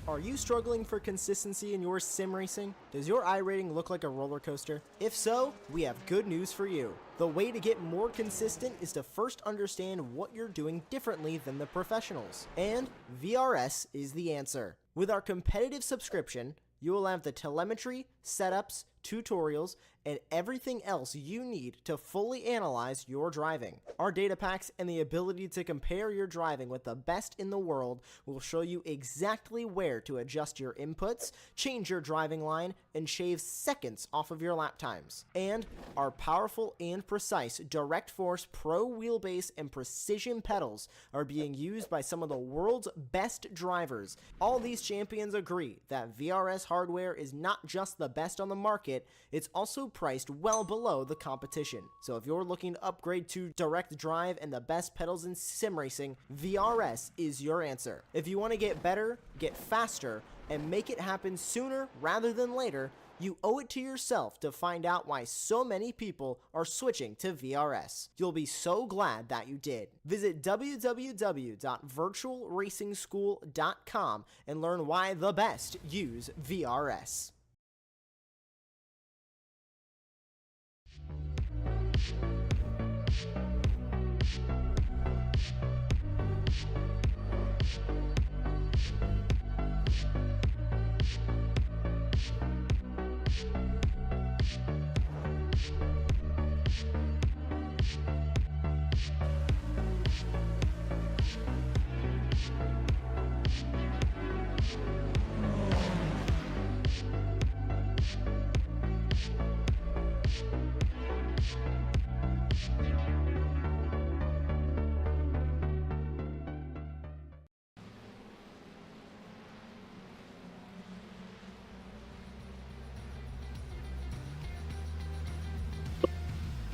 Are you struggling for consistency in your sim racing? Does your iRating look like a roller coaster? If so, we have good news for you. The way to get more consistent is to first understand what you're doing differently than the professionals. And VRS is the answer. With our competitive subscription, you will have the telemetry, setups, tutorials, and everything else you need to fully analyze your driving. Our data packs and the ability to compare your driving with the best in the world will show you exactly where to adjust your inputs, change your driving line, and shave seconds off of your lap times. And our powerful and precise Direct Force Pro wheelbase and precision pedals are being used by some of the world's best drivers. All these champions agree that VRS hardware is not just the best on the market, it's also priced well below the competition. So if you're looking to upgrade to direct drive and the best pedals in sim racing, VRS is your answer. If you want to get better, get faster, and make it happen sooner rather than later, you owe it to yourself to find out why so many people are switching to VRS. You'll be so glad that you did. Visit www.virtualracingschool.com and learn why the best use VRS.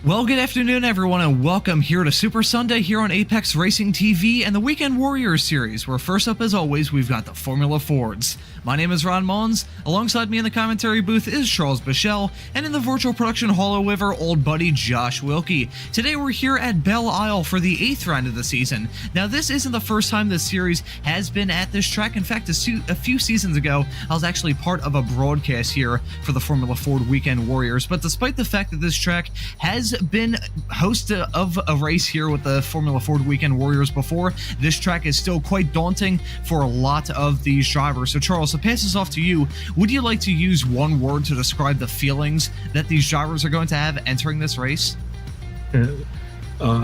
Well, good afternoon, everyone, and welcome here to Super Sunday here on Apex Racing TV and the Weekend Warriors series, where first up, as always, we've got the Formula Fords. My name is Ron Mons. Alongside me in the commentary booth is Charles Bichelle, and in the virtual production hall with our old buddy Josh Wilkie. Today we're here at Belle for the 8th round of the season. Now, this isn't the first time this series has been at this track. In fact, a few seasons ago, I was actually part of a broadcast here for the Formula Ford Weekend Warriors. But despite the fact that this track has been host of a race here with the Formula Ford Weekend Warriors before, this track is still quite daunting for a lot of these drivers. So Charles, to pass this off to you, would you like to use one word to describe the feelings that these drivers are going to have entering this race?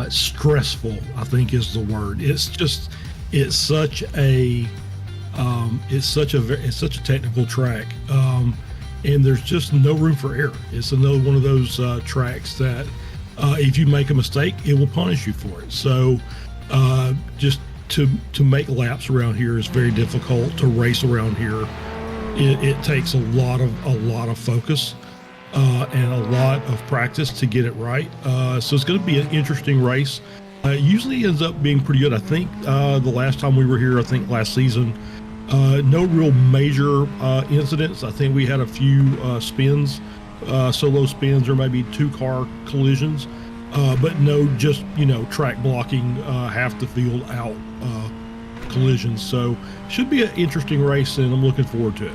Stressful, I think, is the word. It's such a technical track, and there's just no room for error. It's another one of those tracks that if you make a mistake, it will punish you for it. So just to make laps around here is very difficult. To race around here, it takes a lot of focus and a lot of practice to get it right. So it's going to be an interesting race. It usually ends up being pretty good. I think the last time we were here, I think last season, no real major incidents. I think we had a few spins, solo spins, or maybe 2-car collisions, but no just, track blocking, half the field out collisions. So should be an interesting race, and I'm looking forward to it.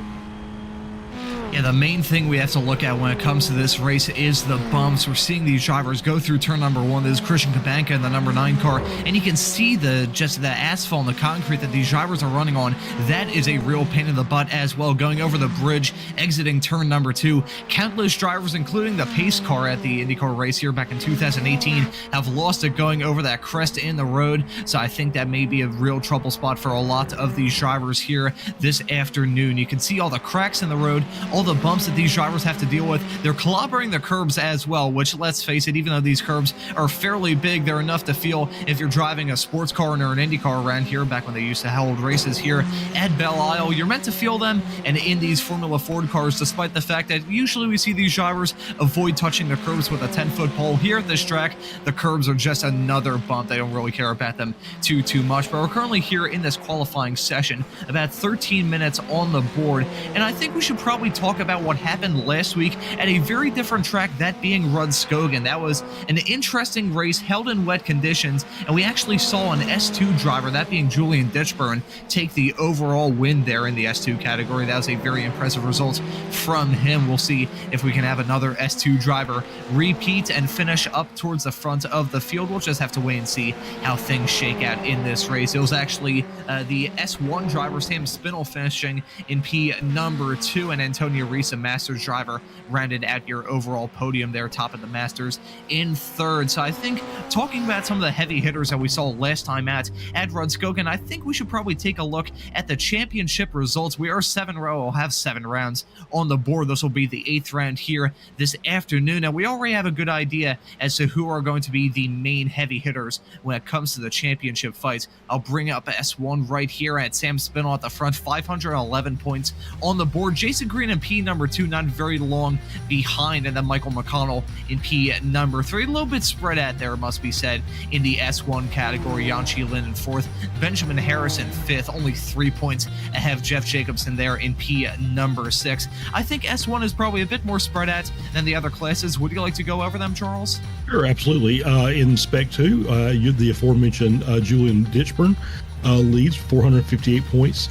Yeah, the main thing we have to look at when it comes to this race is the bumps. We're seeing these drivers go through turn number 1. This is Christian Kabanka in the number 9 car, and you can see the asphalt and the concrete that these drivers are running on. That is a real pain in the butt as well. Going over the bridge, exiting turn number 2. Countless drivers, including the pace car at the IndyCar race here back in 2018, have lost it going over that crest in the road. So I think that may be a real trouble spot for a lot of these drivers here this afternoon. You can see all the cracks in the road, all the bumps that these drivers have to deal with. They're clobbering the curbs as well, which, let's face it, even though these curbs are fairly big, they're enough to feel if you're driving a sports car or an Indy car around here back when they used to hold races here at Belle Isle. You're meant to feel them, and in these Formula Ford cars, despite the fact that usually we see these drivers avoid touching the curbs with a 10-foot pole, here at this track, the curbs are just another bump. They don't really care about them too much. But we're currently here in this qualifying session, about 13 minutes on the board, and I think we should probably talk talk about what happened last week at a very different track, that being Rennsport. That was an interesting race held in wet conditions, and we actually saw an S2 driver, that being Julian Ditchburn, take the overall win there in the S2 category. That was a very impressive result from him. We'll see if we can have another S2 driver repeat and finish up towards the front of the field. We'll just have to wait and see how things shake out in this race. It was actually the S1 driver, Sam Spinell, finishing in P number 2, and Antonio Risa, Masters driver, rounded out your overall podium there, top of the Masters, in 3rd. So I think talking about some of the heavy hitters that we saw last time at Rennsport, I think we should probably take a look at the championship results. We are 7 row. We'll have 7 rounds on the board. This will be the 8th round here this afternoon. Now, we already have a good idea as to who are going to be the main heavy hitters when it comes to the championship fights. I'll bring up S1 right here at Sam Spinell at the front, 511 points on the board. Jason Green in P number 2, not very long behind, and then Michael McConnell in P number 3. A little bit spread out there, it must be said, in the S1 category. Yanchi Lin in 4th, Benjamin Harris in 5th, only 3 points ahead of Jeff Jacobson there in P number 6. I think S1 is probably a bit more spread out than the other classes. Would you like to go over them, Charles? Sure, absolutely. In Spec 2, the aforementioned Julian Ditchburn leads 458 points.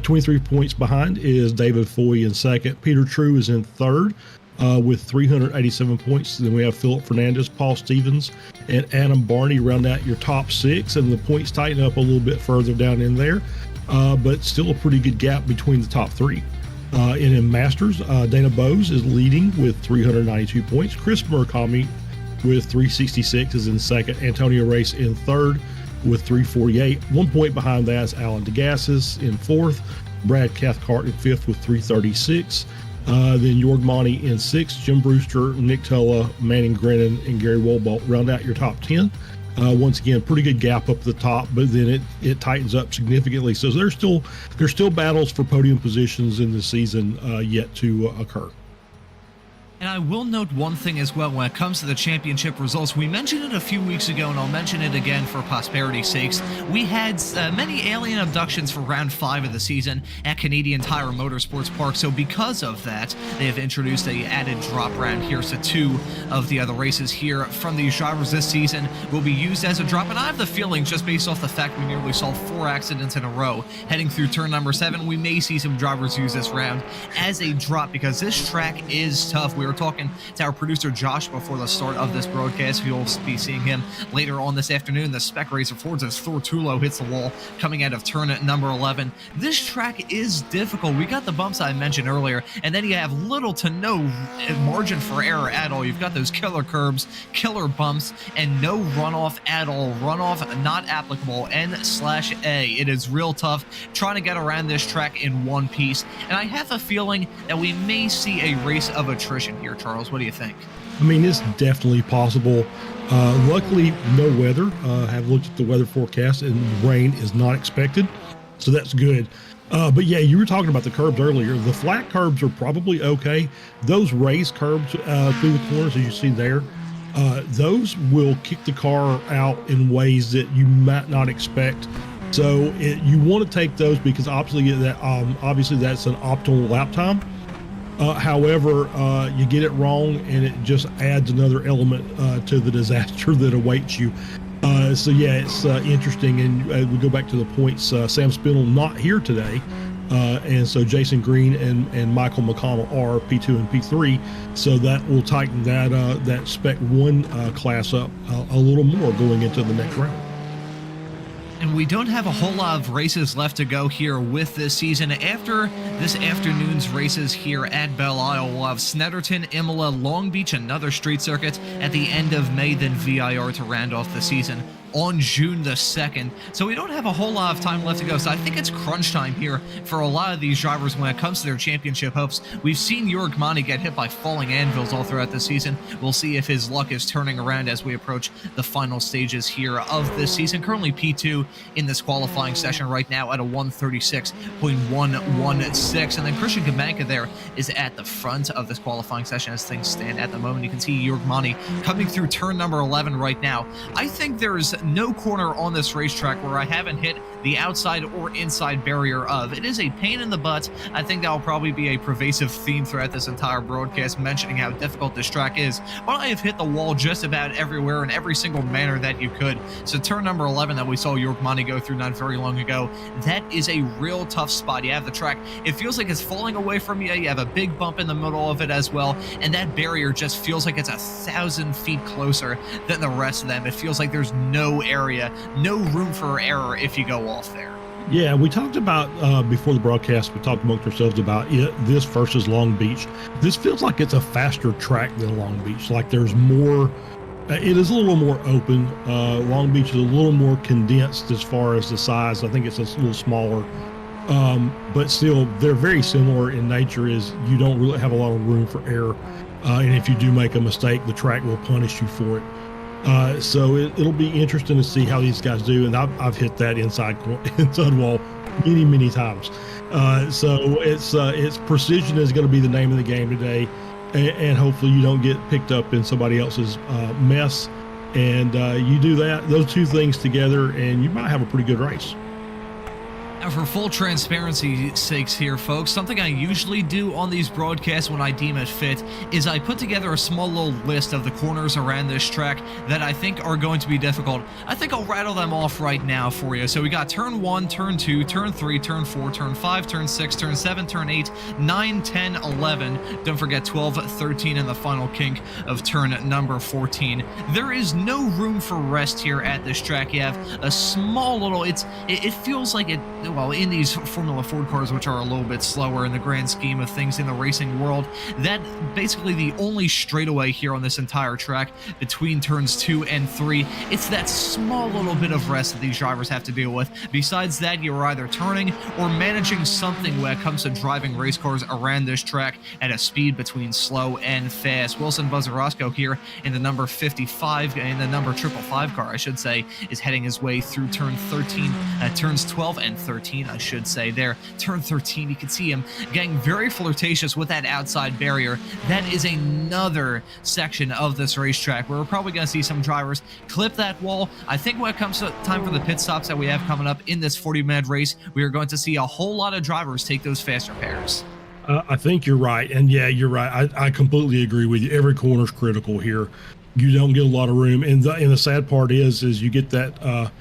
23 points behind is David Foy in 2nd. Peter True is in 3rd with 387 points. Then we have Philip Fernandez, Paul Stevens, and Adam Barney round out your top 6, and the points tighten up a little bit further down in there, but still a pretty good gap between the top 3. And in Masters, Dana Bowes is leading with 392 points. Chris Murakami with 366 is in 2nd. Antonio Race in 3rd with 348. 1 point behind that is Alan DeGassis in 4th. Brad Cathcart in 5th with 336. Then Jorg Monty in 6th. Jim Brewster, Nick Tulla, Manning Grennan, and Gary Wohlbolt round out your top 10. Once again, pretty good gap up the top, but then it tightens up significantly. So there's still battles for podium positions in the season yet to occur. And I will note one thing as well when it comes to the championship results. We mentioned it a few weeks ago, and I'll mention it again for posperity's sakes. We had many alien abductions for round 5 of the season at Canadian Tire Motorsports Park. So because of that, they have introduced a added drop round here. So 2 of the other races here from these drivers this season will be used as a drop. And I have the feeling, just based off the fact we nearly saw 4 accidents in a row heading through turn number 7, we may see some drivers use this round as a drop, because this track is tough. We were talking to our producer Josh before the start of this broadcast. You'll be seeing him later on this afternoon. The Spec Racer Fords as Thor Tulo hits the wall coming out of turn number 11. This track is difficult. We got the bumps I mentioned earlier, and then you have little to no margin for error at all. You've got those killer curbs, killer bumps, and no runoff at all. Runoff not applicable, N/A. It is real tough trying to get around this track in one piece, and I have a feeling that we may see a race of attrition here, Charles. What do you think? I mean, it's definitely possible. Luckily, no weather. Have looked at the weather forecast, and rain is not expected, so that's good. But yeah, you were talking about the curbs earlier. The flat curbs are probably okay. Those raised curbs through the corners, as you see there, those will kick the car out in ways that you might not expect. So you want to take those, because obviously that's an optimal lap time. However, you get it wrong, and it just adds another element to the disaster that awaits you. So yeah, it's interesting. And we go back to the points. Sam Spinell not here today, and so Jason Green and Michael McConnell are P2 and P3. So that will tighten that Spec 1 class up a little more going into the next round. And we don't have a whole lot of races left to go here with this season. After this afternoon's races here at Belle Isle, we'll have Snetterton, Imola, Long Beach, another street circuit at the end of May, then VIR to round off the season on June the 2nd. So we don't have a whole lot of time left to go. So I think it's crunch time here for a lot of these drivers when it comes to their championship hopes. We've seen Jorg Monty get hit by falling anvils all throughout the season. We'll see if his luck is turning around as we approach the final stages here of this season. Currently P2 in this qualifying session right now at a 136.116. And then Christian Kamanka there is at the front of this qualifying session as things stand at the moment. You can see Jorg Monty coming through turn number 11 right now. I think there is no corner on this racetrack where I haven't hit the outside or inside barrier of. It is a pain in the butt. I think that will probably be a pervasive theme throughout this entire broadcast, mentioning how difficult this track is, but I have hit the wall just about everywhere in every single manner that you could. So turn number 11 that we saw York Monty go through not very long ago, that is a real tough spot. You have the track, it feels like it's falling away from you. You have a big bump in the middle of it as well, and that barrier just feels like it's 1,000 feet closer than the rest of them. It feels like there's no area, no room for error if you go off there. Yeah, we talked about before the broadcast, we talked amongst ourselves about this versus Long Beach. This feels like it's a faster track than Long Beach. Like there's more, it is a little more open. Long Beach is a little more condensed as far as the size. I think it's a little smaller. But still, they're very similar in nature. Is you don't really have a lot of room for error. And if you do make a mistake, the track will punish you for it. So it'll be interesting to see how these guys do, and I've hit that inside wall many times. So it's precision is going to be the name of the game today, and hopefully you don't get picked up in somebody else's mess, and you do those two things together, and you might have a pretty good race. Now, for full transparency's sakes here, folks, something I usually do on these broadcasts when I deem it fit is I put together a small little list of the corners around this track that I think are going to be difficult. I think I'll rattle them off right now for you. So we got turn 1, turn 2, turn 3, turn 4, turn 5, turn 6, turn 7, turn 8, 9, 10, 11. Don't forget 12, 13, and the final kink of turn number 14. There is no room for rest here at this track. You have a small little, it feels like it, well, in these Formula Ford cars, which are a little bit slower in the grand scheme of things in the racing world, that basically the only straightaway here on this entire track between turns 2 and 3, it's that small little bit of rest that these drivers have to deal with. Besides that, you're either turning or managing something when it comes to driving race cars around this track at a speed between slow and fast. Wilson Buzarosco here in the number 55, in the number 555 car, I should say, is heading his way through turn 13, turns 12 and 13, I should say there. Turn 13, you can see him getting very flirtatious with that outside barrier. That is another section of this racetrack where we're probably going to see some drivers clip that wall. I think when it comes to time for the pit stops that we have coming up in this 40-minute race, we are going to see a whole lot of drivers take those faster pairs. I think you're right. And yeah, you're right. I completely agree with you. Every corner's critical here. You don't get a lot of room. And the sad part is you get that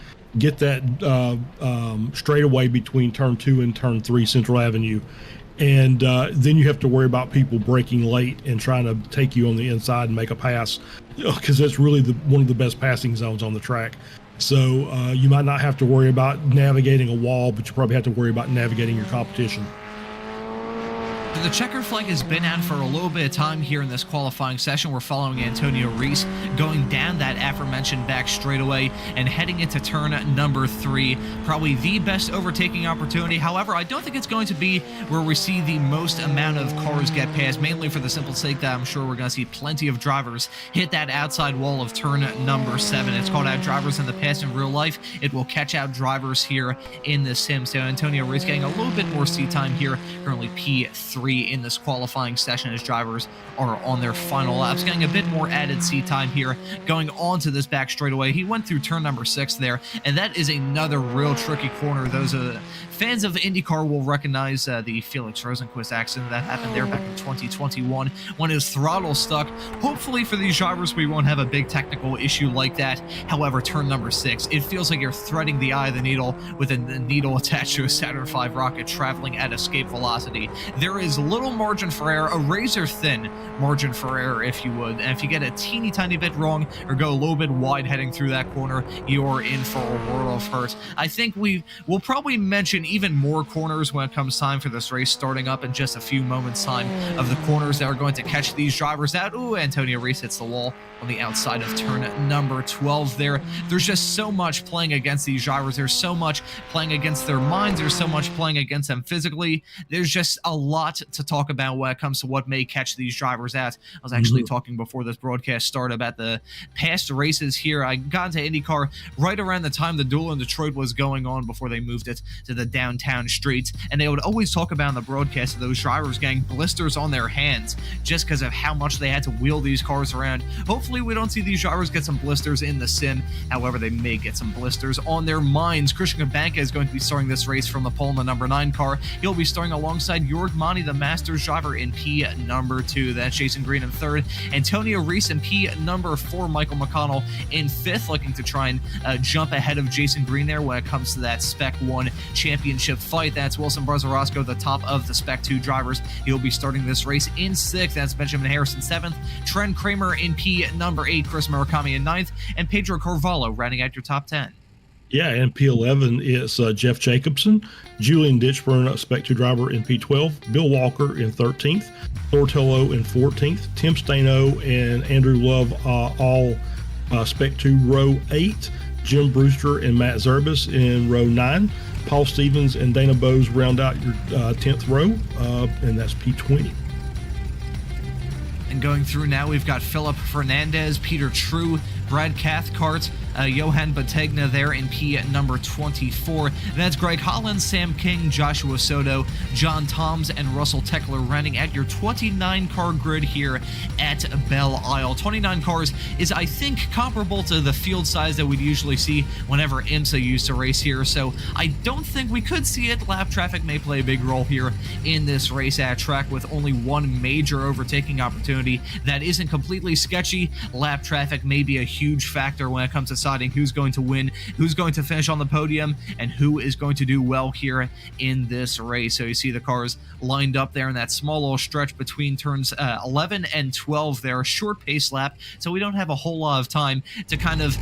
straightaway between turn 2 and turn 3 Central Avenue, and then you have to worry about people braking late and trying to take you on the inside and make a pass, because that's really one of the best passing zones on the track. So you might not have to worry about navigating a wall, but you probably have to worry about navigating your competition. The checkered flag has been out for a little bit of time here in this qualifying session. We're following Antonio Reese going down that aforementioned back straightaway and heading into turn number 3. Probably the best overtaking opportunity. However, I don't think it's going to be where we see the most amount of cars get past, mainly for the simple sake that I'm sure we're going to see plenty of drivers hit that outside wall of turn number 7. It's called out drivers in the past in real life. It will catch out drivers here in the sim. So Antonio Reese getting a little bit more seat time here, currently P3 in this qualifying session as drivers are on their final laps, getting a bit more added seat time here going on to this back straightaway. He went through turn number 6 there, and that is another real tricky corner. Those fans of IndyCar will recognize the Felix Rosenquist accident that happened there back in 2021 when his throttle stuck. Hopefully for these drivers we won't have a big technical issue like that. However, turn number 6, it feels like you're threading the eye of the needle with a needle attached to a Saturn V rocket traveling at escape velocity. There is little margin for error, a razor thin margin for error if you would, and if you get a teeny tiny bit wrong or go a little bit wide heading through that corner, you're in for a world of hurt. I think we'll probably mention even more corners when it comes time for this race starting up in just a few moments time of the corners that are going to catch these drivers out. Ooh, Antonio Reese hits the wall on the outside of turn number 12 there. There's just so much playing against these drivers. There's so much playing against their minds. There's so much playing against them physically. There's just a lot lot to talk about when it comes to what may catch these drivers out. I was actually talking before this broadcast started about the past races here. I got into IndyCar right around the time the duel in Detroit was going on before they moved it to the downtown streets, and they would always talk about in the broadcast of those drivers getting blisters on their hands just because of how much they had to wheel these cars around. Hopefully we don't see these drivers get some blisters in the sim. However, they may get some blisters on their minds. Christian Kabanka is going to be starting this race from the pole in the number 9 car. He'll be starting alongside Jorg Mani, the Masters driver, in P number 2. That's Jason Green in 3rd. Antonio Reese in P number 4. Michael McConnell in 5th, looking to try and jump ahead of Jason Green there when it comes to that Spec 1 championship fight. That's Wilson Brazarosco, the top of the Spec 2 drivers. He'll be starting this race in 6th. That's Benjamin Harrison 7th. Trent Kramer in P number 8. Chris Murakami in 9th. And Pedro Carvalho rounding out your top 10. Yeah, and P11 is Jeff Jacobson, Julian Ditchburn, Spec 2 driver in P12, Bill Walker in 13th, Thortello in 14th, Tim Staino and Andrew Love all Spec 2 row 8, Jim Brewster and Matt Zerbis in row 9, Paul Stevens and Dana Bowes round out your 10th row, and that's P20. And going through now, we've got Philip Fernandez, Peter True, Brad Cathcart, Johan Bategna there in P number 24. That's Greg Holland, Sam King, Joshua Soto, John Toms, and Russell Teckler rounding at your 29-car grid here at Belle Isle. 29 cars is, I think, comparable to the field size that we'd usually see whenever IMSA used to race here, so I don't think we could see it. Lap traffic may play a big role here in this race at track with only one major overtaking opportunity that isn't completely sketchy. Lap traffic may be a huge factor when it comes to deciding who's going to win, who's going to finish on the podium, and who is going to do well here in this race. So you see the cars lined up there in that small little stretch between turns 11 and 12 there, a short pace lap, so we don't have a whole lot of time to kind of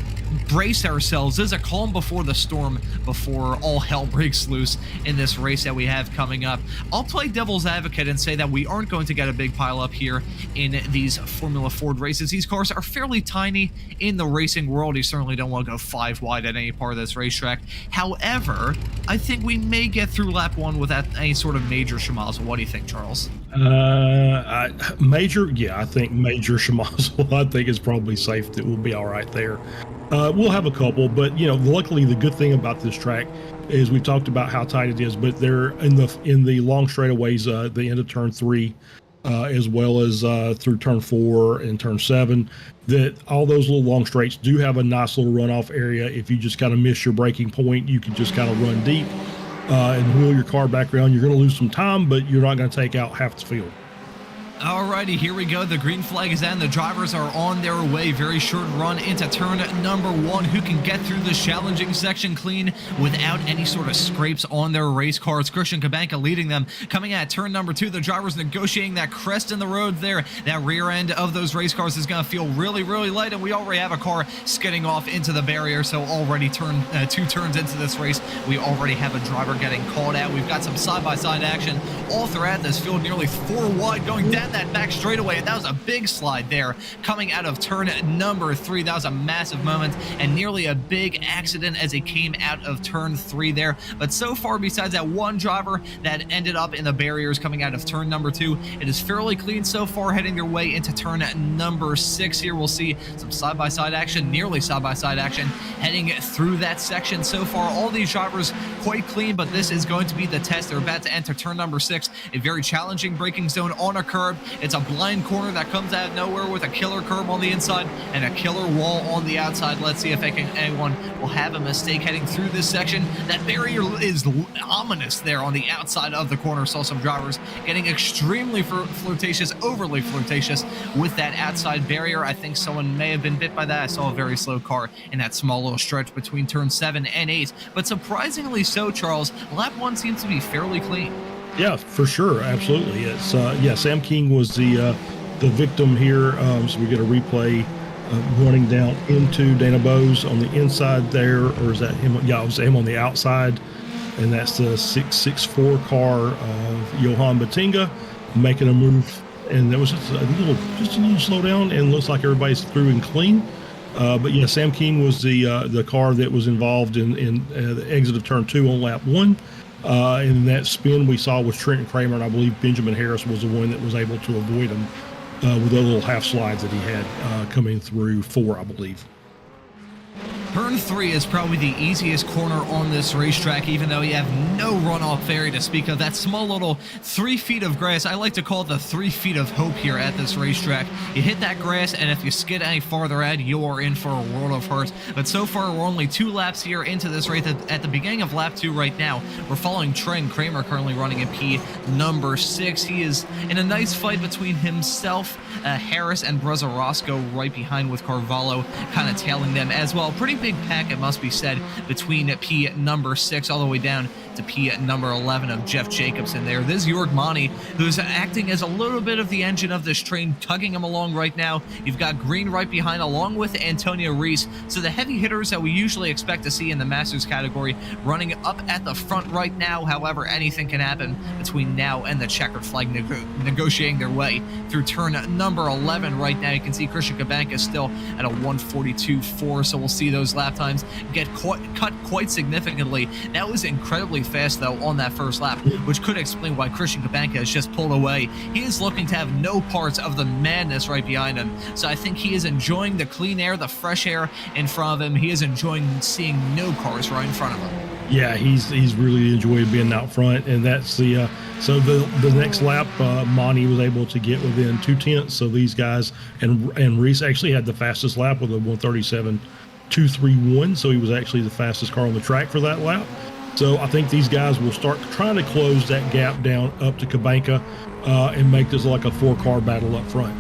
brace ourselves. There's a calm before the storm before all hell breaks loose in this race that we have coming up. I'll play devil's advocate and say that we aren't going to get a big pile up here in these Formula Ford races. These cars are fairly tiny in the racing world. You certainly don't want to go 5 wide at any part of this racetrack. However, I think we may get through lap 1 without any sort of major schmozzle. What do you think, Charles? I think major schmozzle, I think is probably safe. That we'll be all right there. We'll have a couple, but luckily the good thing about this track is we talked about how tight it is, but they're in the long straightaways, the end of turn 3, as well as through turn 4 and turn 7, that all those little long straights do have a nice little runoff area. If you just kind of miss your braking point, you can just kind of run deep and wheel your car back around. You're going to lose some time, but you're not going to take out half the field. Alrighty, here we go. The green flag is out, and the drivers are on their way. Very short run into turn number 1. Who can get through this challenging section clean without any sort of scrapes on their race cars? Christian Kabanka leading them. Coming at turn number 2, the drivers negotiating that crest in the road there. That rear end of those race cars is going to feel really, really light, and we already have a car skidding off into the barrier. So already 2 turns into this race, we already have a driver getting caught out. We've got some side-by-side action all throughout this field, nearly 4 wide going down that back straightaway. That was a big slide there coming out of turn number 3. That was a massive moment and nearly a big accident as it came out of turn 3 there. But so far, besides that one driver that ended up in the barriers coming out of turn number 2, it is fairly clean so far, heading their way into turn number 6 here. We'll see some side-by-side action, nearly side-by-side action heading through that section. So far, all these drivers quite clean, but this is going to be the test. They're about to enter turn number 6, a very challenging braking zone on a curb. It's a blind corner that comes out of nowhere with a killer curb on the inside and a killer wall on the outside. Let's see if anyone will have a mistake heading through this section. That barrier is ominous there on the outside of the corner. Saw some drivers getting extremely flirtatious, overly flirtatious with that outside barrier. I think someone may have been bit by that. I saw a very slow car in that small little stretch between turn 7 and 8. But surprisingly so, Charles, lap 1 seems to be fairly clean. Yeah, for sure. Absolutely. It's Sam King was the victim here. So we get a replay running down into Dana Bowes on the inside there, or is that him? Yeah, it was him on the outside. And that's the 664 car of Johan Batinga making a move. And there was just a little slowdown, and looks like everybody's through and clean. But yeah, Sam King was the car that was involved in the exit of turn 2 on lap 1. And that spin we saw was Trent Kramer, and I believe Benjamin Harris was the one that was able to avoid him with the little half slides that he had coming through 4, I believe. Turn 3 is probably the easiest corner on this racetrack, even though you have no runoff area to speak of. That small little 3 feet of grass, I like to call it the 3 feet of hope here at this racetrack. You hit that grass, and if you skid any farther ahead, you are in for a world of hurt. But so far, we're only 2 laps here into this race. At the beginning of lap 2 right now, we're following Trent Kramer, currently running in P number 6. He is in a nice fight between himself, Harris, and Brezza Roscoe right behind, with Carvalho kind of tailing them as well. Pretty big pack, it must be said, between P number 6 all the way down to P number 11 of Jeff Jacobson there. This is Jorg Mani, who's acting as a little bit of the engine of this train, tugging him along right now. You've got Green right behind, along with Antonio Reese. So the heavy hitters that we usually expect to see in the Masters category running up at the front right now. However, anything can happen between now and the checkered flag negotiating their way through turn number 11 right now. You can see Christian Cabanca still at a 1:42.4, so we'll see those lap times get cut quite significantly. That was incredibly fast, though, on that first lap, which could explain why Christian Cabanca has just pulled away. He is looking to have no parts of the madness right behind him, so I think he is enjoying the clean air, the fresh air in front of him. He is enjoying seeing no cars right in front of him. Yeah, he's really enjoyed being out front, and that's the so the next lap, Monty was able to get within 2/10. So these guys and Reese actually had the fastest lap with a 1:37.231. So he was actually the fastest car on the track for that lap. So I think these guys will start trying to close that gap down up to Cabanca and make this like a 4-car battle up front.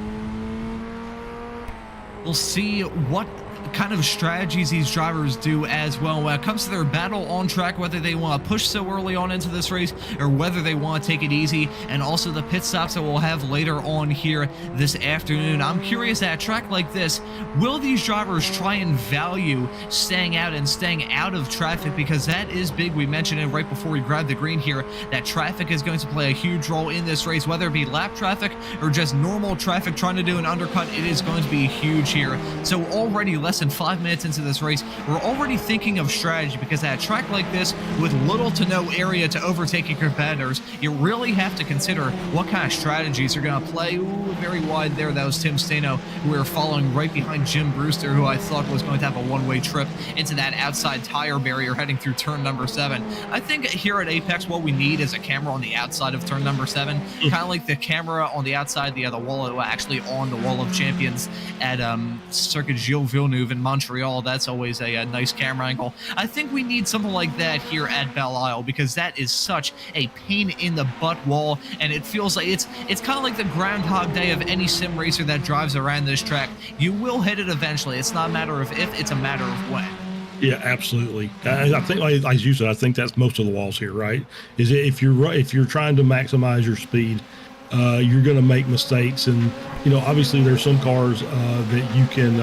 We'll see what kind of strategies these drivers do as well when it comes to their battle on track, whether they want to push so early on into this race or whether they want to take it easy, and also the pit stops that we'll have later on here this afternoon. I'm curious, at a track like this, will these drivers try and value staying out and staying out of traffic, because that is big. We mentioned it right before we grabbed the green here, that traffic is going to play a huge role in this race, whether it be lap traffic or just normal traffic trying to do an undercut. It is going to be huge here. So already less than 5 minutes into this race, we're already thinking of strategy, because at a track like this with little to no area to overtake your competitors, you really have to consider what kind of strategies are going to play. Ooh, very wide there. That was Tim Stano, who we were following right behind Jim Brewster, who I thought was going to have a one-way trip into that outside tire barrier heading through turn number 7. I think here at Apex, what we need is a camera on the outside of turn number 7, kind of like the camera on the outside, the wall, actually on the Wall of Champions at Circuit Gilles Villeneuve in Montreal. That's always a nice camera angle. I think we need something like that here at Belle Isle, because that is such a pain in the butt wall, and it feels like it's kind of like the Groundhog Day of any sim racer that drives around this track. You will hit it eventually. It's not a matter of if, it's a matter of when. Yeah, absolutely. I think, like you said, I think that's most of the walls here, right? Is if you're trying to maximize your speed, you're going to make mistakes, and obviously there's some cars that you can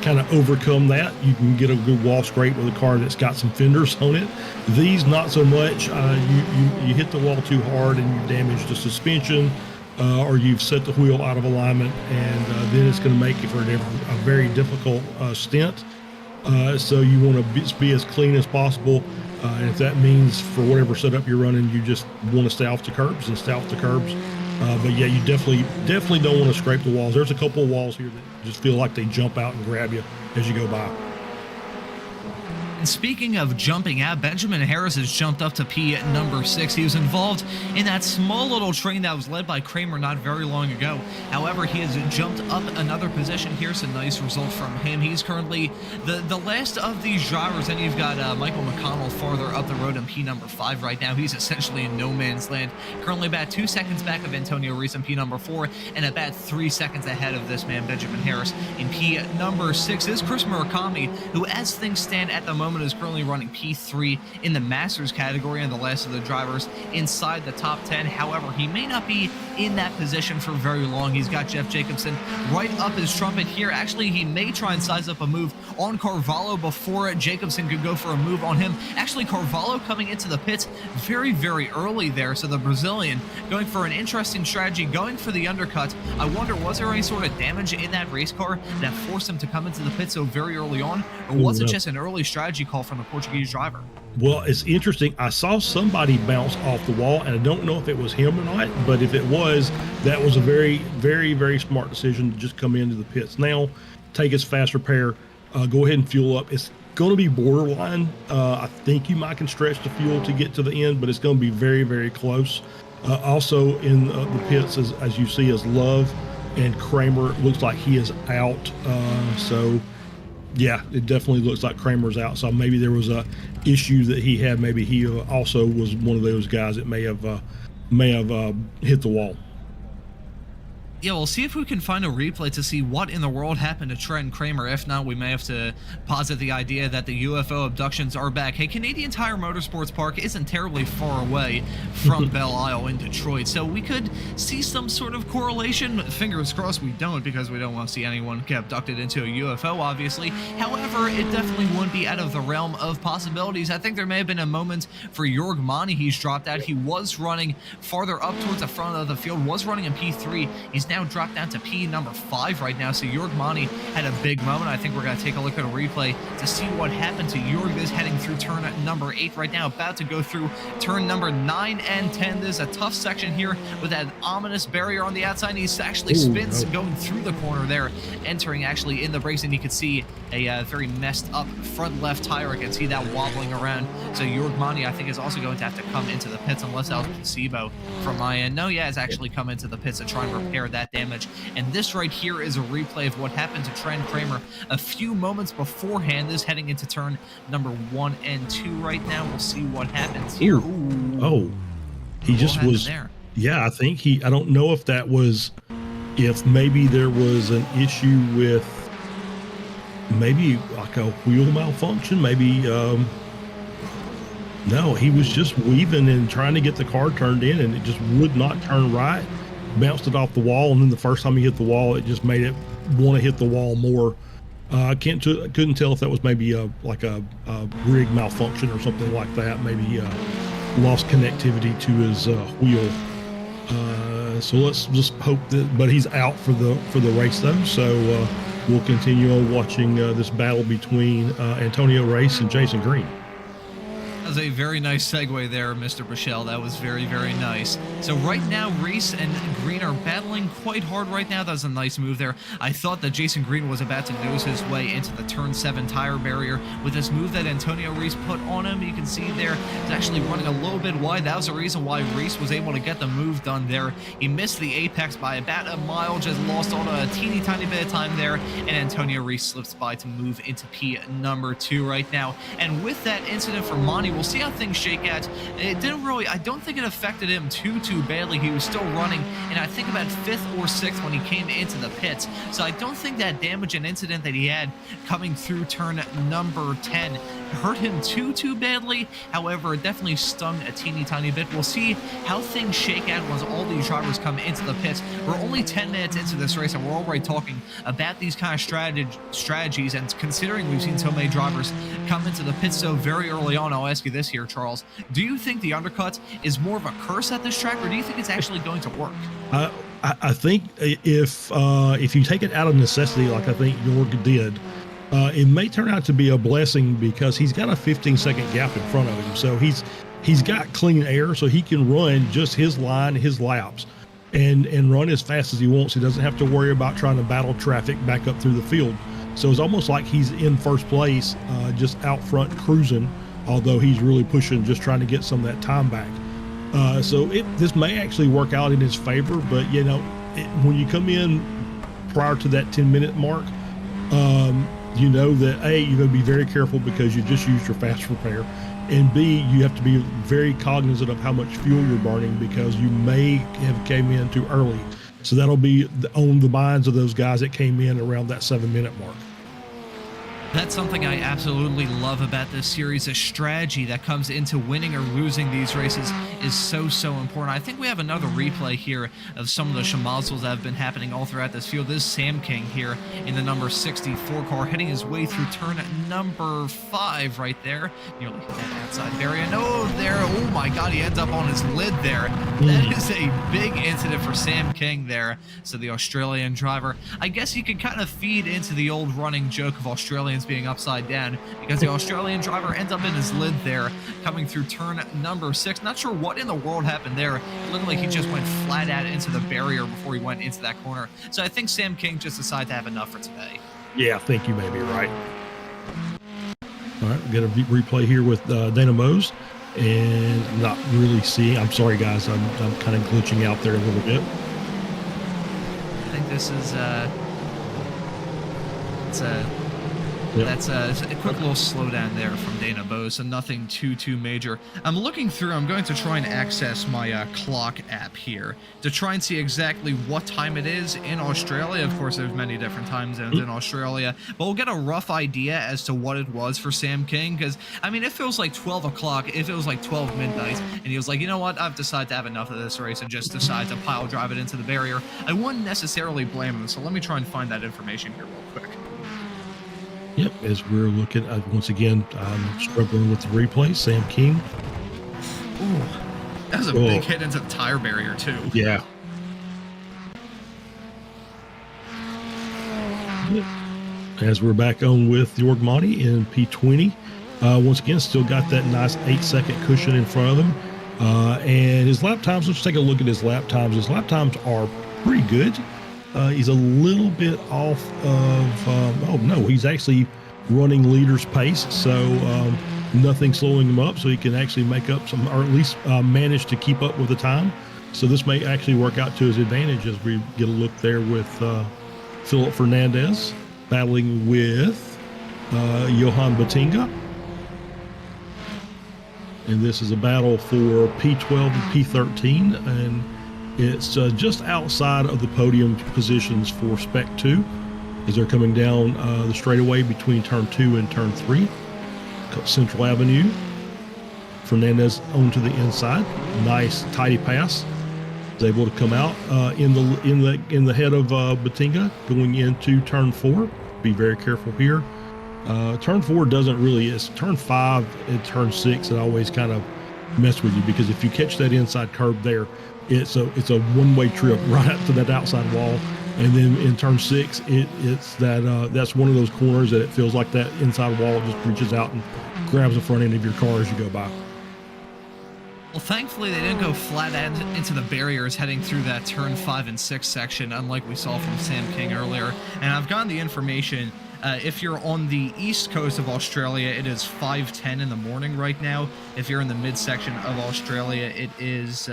kind of overcome that. You can get a good wall scrape with a car that's got some fenders on it. These, not so much. You hit the wall too hard and you damage the suspension, or you've set the wheel out of alignment, and then it's going to make it for a very difficult stint. So you want to be as clean as possible. And if that means for whatever setup you're running, you just want to stay off the curbs and stay off the curbs. But yeah, you definitely don't want to scrape the walls. There's a couple of walls here that just feel like they jump out and grab you as you go by. And speaking of jumping out, Benjamin Harris has jumped up to P at number 6. He was involved in that small little train that was led by Kramer not very long ago. However, he has jumped up another position. Here's a nice result from him. He's currently the last of these drivers, and you've got Michael McConnell farther up the road in P number 5 right now. He's essentially in no man's land. Currently about 2 seconds back of Antonio Reese in P number 4, and about 3 seconds ahead of this man, Benjamin Harris, in P number 6 is Chris Murakami, who, as things stand at the moment, is currently running P3 in the Masters category, and the last of the drivers inside the top 10. However, he may not be in that position for very long. He's got Jeff Jacobson right up his trumpet here. Actually, he may try and size up a move on Carvalho before Jacobson could go for a move on him. Actually, Carvalho coming into the pits very, very early there. So the Brazilian going for an interesting strategy, going for the undercut. I wonder, was there any sort of damage in that race car that forced him to come into the pit so very early on? Or was it just an early strategy strategy call from the Portuguese driver. Well, it's interesting. I saw somebody bounce off the wall, and I don't know if it was him or not, but if it was, that was a very, very, very smart decision to just come into the pits now, take his fast repair, go ahead and fuel up. It's going to be borderline. I think you might can stretch the fuel to get to the end, but it's going to be very, very close. Also in the pits, as you see, is Love and Kramer. Looks like he is out. So yeah, it definitely looks like Kramer's out. So maybe there was a issue that he had. Maybe he also was one of those guys that may have hit the wall. Yeah, we'll see if we can find a replay to see what in the world happened to Trent Kramer. If not, we may have to posit the idea that the UFO abductions are back. Hey, Canadian Tire Motorsports Park isn't terribly far away from Belle Isle in Detroit, so we could see some sort of correlation. Fingers crossed we don't, because we don't want to see anyone get abducted into a UFO, obviously. However, it definitely wouldn't be out of the realm of possibilities. I think there may have been a moment for Jorg Mani. He's dropped out. He was running farther up towards the front of the field, was running in P3. He's now dropped down to P number 5 right now. So Jorg Mani had a big moment. I think we're going to take a look at a replay to see what happened to Jorg. This heading through turn number 8 right now, about to go through turn number 9 and 10. This is a tough section here with that ominous barrier on the outside. He actually spins going through the corner there, entering actually in the brakes, and you can see a very messed up front left tire. I can see that wobbling around. So Jorg Mani, I think, is also going to have to come into the pits, unless that was placebo from my end. No, yeah, it's actually come into the pits to try and repair that damage. And this right here is a replay of what happened to Trent Kramer a few moments beforehand. This heading into turn number 1 and 2 right now. We'll see what happens here. Ooh. Oh, he just was there. Yeah, I think I don't know if that was, if maybe there was an issue with maybe like a wheel malfunction, maybe no, he was just weaving and trying to get the car turned in, and it just would not turn right. Bounced it off the wall, and then the first time he hit the wall, it just made it want to hit the wall more. I couldn't tell if that was maybe like a rig malfunction or something like that. Maybe lost connectivity to his wheel. So let's just hope that. But he's out for the race though, so we'll continue on watching this battle between Antonio Race and Jason Green. That was a very nice segue there, Mr. Bichelle. That was very, very nice. So right now, Reese and Green are battling quite hard right now. That was a nice move there. I thought that Jason Green was about to nose his way into the turn 7 tire barrier with this move that Antonio Reese put on him. You can see there, he's actually running a little bit wide. That was the reason why Reese was able to get the move done there. He missed the apex by about a mile, just lost on a teeny tiny bit of time there, and Antonio Reese slips by to move into P number 2 right now. And with that incident for Monty, we'll see how things shake out. It didn't really, I don't think it affected him too badly. He was still running, and I think about 5th or 6th when he came into the pits. So I don't think that damage and incident that he had coming through turn number 10 hurt him too badly. However, it definitely stung a teeny tiny bit. We'll see how things shake out once all these drivers come into the pits. We're only 10 minutes into this race, and we're already talking about these kind of strategies. And considering we've seen so many drivers come into the pits so very early on, I'll ask you this here, Charles. Do you think the undercut is more of a curse at this track, or do you think it's actually going to work? I think if you take it out of necessity, like I think Jorg did, it may turn out to be a blessing, because he's got a 15-second gap in front of him. So he's got clean air, so he can run just his line, his laps, and run as fast as he wants. He doesn't have to worry about trying to battle traffic back up through the field. So it's almost like he's in first place, just out front cruising, although he's really pushing, just trying to get some of that time back. So this may actually work out in his favor, but you know, when you come in prior to that 10-minute mark, you know that A, you're going to be very careful because you just used your fast repair, and B, you have to be very cognizant of how much fuel you're burning, because you may have came in too early. So that'll be on the minds of those guys that came in around that 7-minute mark. That's something I absolutely love about this series. A strategy that comes into winning or losing these races is so important. I think we have another replay here of some of the schmozzles that have been happening all throughout this field. This is Sam King here in the number 64 car, heading his way through turn number 5 right there. Nearly hit that outside barrier. No, there. Oh my God, he ends up on his lid there. That is a big incident for Sam King there. So the Australian driver, I guess you could kind of feed into the old running joke of Australians experience being upside down because the Australian driver ends up in his lid there, coming through turn number 6. Not sure what in the world happened there. It looked like he just went flat out into the barrier before he went into that corner. So I think Sam King just decided to have enough for today. Yeah, I think you may be right. All right, we got a replay here with Dana Mose, and not really seeing. I'm sorry, guys. I'm kind of glitching out there a little bit. I think this is that's a quick little slowdown there from Dana Bose, and nothing too major. I'm looking through. I'm going to try and access my clock app here to try and see exactly what time it is in Australia. Of course, there's many different time zones in Australia, but we'll get a rough idea as to what it was for Sam King, because I mean, it feels like 12 o'clock. It feels like 12 midnight, and he was like, you know what? I've decided to have enough of this race and just decide to pile drive it into the barrier. I wouldn't necessarily blame him. So let me try and find that information here real quick. Yep, as we're looking at, once again, I'm struggling with the replay. Sam King. Ooh, that was a big hit into the tire barrier, too. Yeah. Yep. As we're back on with Jorg Monty in P20. Once again, still got that nice 8-second cushion in front of him. And his lap times, let's take a look at his lap times. His lap times are pretty good. He's a little bit off of, oh no, he's actually running leader's pace, so nothing slowing him up, so he can actually make up some, or at least manage to keep up with the time. So this may actually work out to his advantage as we get a look there with Philip Fernandez battling with Johan Batinga. And this is a battle for P12 and P13, and it's just outside of the podium positions for Spec 2 as they're coming down the straightaway between turn 2 and turn 3. Central Avenue. Fernandez onto the inside. Nice tidy pass. Is able to come out in the head of Batinga going into turn 4. Be very careful here. Turn 4 doesn't really. It's turn 5 and turn 6 that always kind of mess with you, because if you catch that inside curve there, it's a one-way trip right up to that outside wall, and then in turn 6, it's that's one of those corners that it feels like that inside wall just reaches out and grabs the front end of your car as you go by. Well, thankfully they didn't go flat into the barriers heading through that turn 5 and 6 section, unlike we saw from Sam King earlier. And I've gotten the information. If you're on the east coast of Australia, it is 5:10 in the morning right now. If you're in the midsection of Australia, it is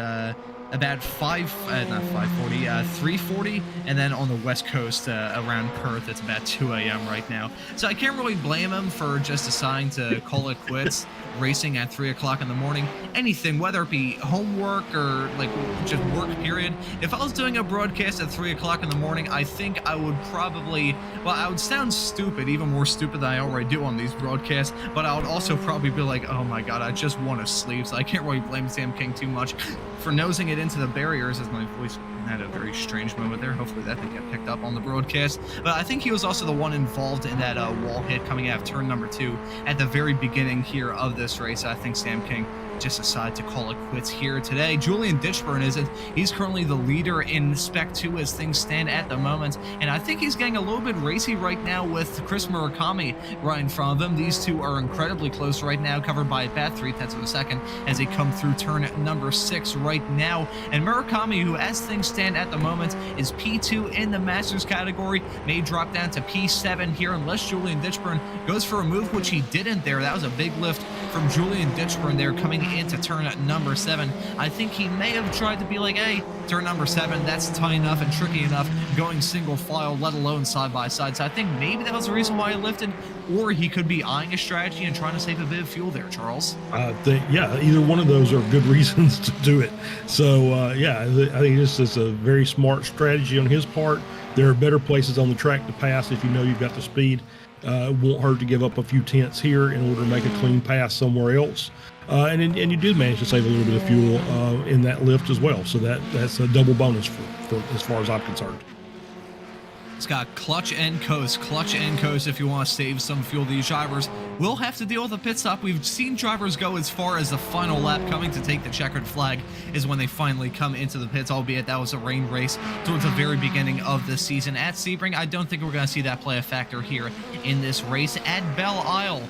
about 3:40, and then on the west coast around Perth, it's about 2 a.m. right now. So I can't really blame him for just deciding to call it quits, racing at 3 o'clock in the morning. Anything, whether it be homework or like just work period. If I was doing a broadcast at 3 o'clock in the morning, I think I would probably, well, I would sound stupid, even more stupid than I already do on these broadcasts, but I would also probably be like, oh my god, I just want to sleep. So I can't really blame Sam King too much for nosing it into the barriers, as my voice had a very strange moment there. Hopefully that didn't get picked up on the broadcast. But I think he was also the one involved in that wall hit coming out of turn number 2 at the very beginning here of this race. I think Sam King just decided to call it quits here today. Julian Ditchburn isn't. He's currently the leader in Spec 2 as things stand at the moment, and I think he's getting a little bit racy right now with Chris Murakami right in front of him. These two are incredibly close right now, covered by about 0.3 of a second as they come through turn number 6 right now. And Murakami, who as things stand at the moment is P2 in the Masters category, may drop down to P7 here unless Julian Ditchburn goes for a move, which he didn't there. That was a big lift from Julian Ditchburn there coming into turn number 7. I think he may have tried to be like, hey, turn number 7, that's tight enough and tricky enough going single file, let alone side by side. So I think maybe that was the reason why he lifted, or he could be eyeing a strategy and trying to save a bit of fuel there, Charles. Yeah, either one of those are good reasons to do it. So yeah, I think this is a very smart strategy on his part. There are better places on the track to pass if you know you've got the speed. It won't hurt to give up a few tenths here in order to make a clean pass somewhere else. And you did manage to save a little bit of fuel in that lift as well. So that's a double bonus for as far as I'm concerned. It's got clutch and coast if you want to save some fuel. These drivers will have to deal with a pit stop. We've seen drivers go as far as the final lap coming to take the checkered flag is when they finally come into the pits, albeit that was a rain race towards the very beginning of the season at Sebring. I don't think we're going to see that play a factor here in this race at Belle Isle.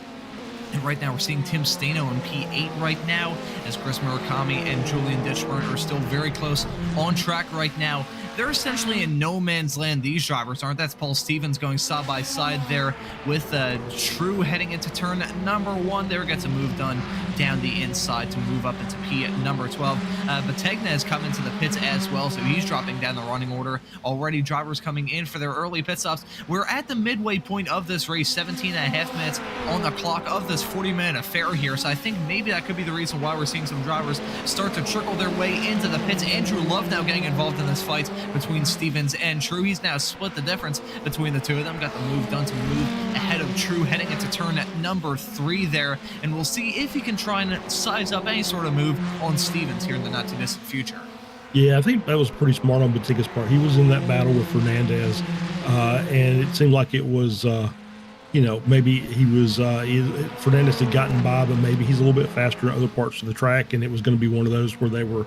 And right now we're seeing Tim Stano in P8 right now, as Chris Murakami and Julian Ditchburn are still very close on track right now. They're essentially in no man's land, these drivers aren't. That's Paul Stevens going side by side there with True heading into turn number 1. There gets a move done down the inside to move up into P number 12. Bategna has come into the pits as well, so he's dropping down the running order. Already drivers coming in for their early pit stops. We're at the midway point of this race, 17 and a half minutes on the clock of this 40-minute affair here, so I think maybe that could be the reason why we're seeing some drivers start to trickle their way into the pits. Andrew Love now getting involved in this fight between Stevens and True. He's now split the difference between the two of them, got the move done to move ahead of True heading into turn number 3 there, and we'll see if he can try and size up any sort of move on Stevens here in the not too distant future. Yeah, I think that was pretty smart on Batiga's part. He was in that battle with Fernandez, and it seemed like it was maybe he was Fernandez had gotten by, but maybe he's a little bit faster in other parts of the track, and it was going to be one of those where they were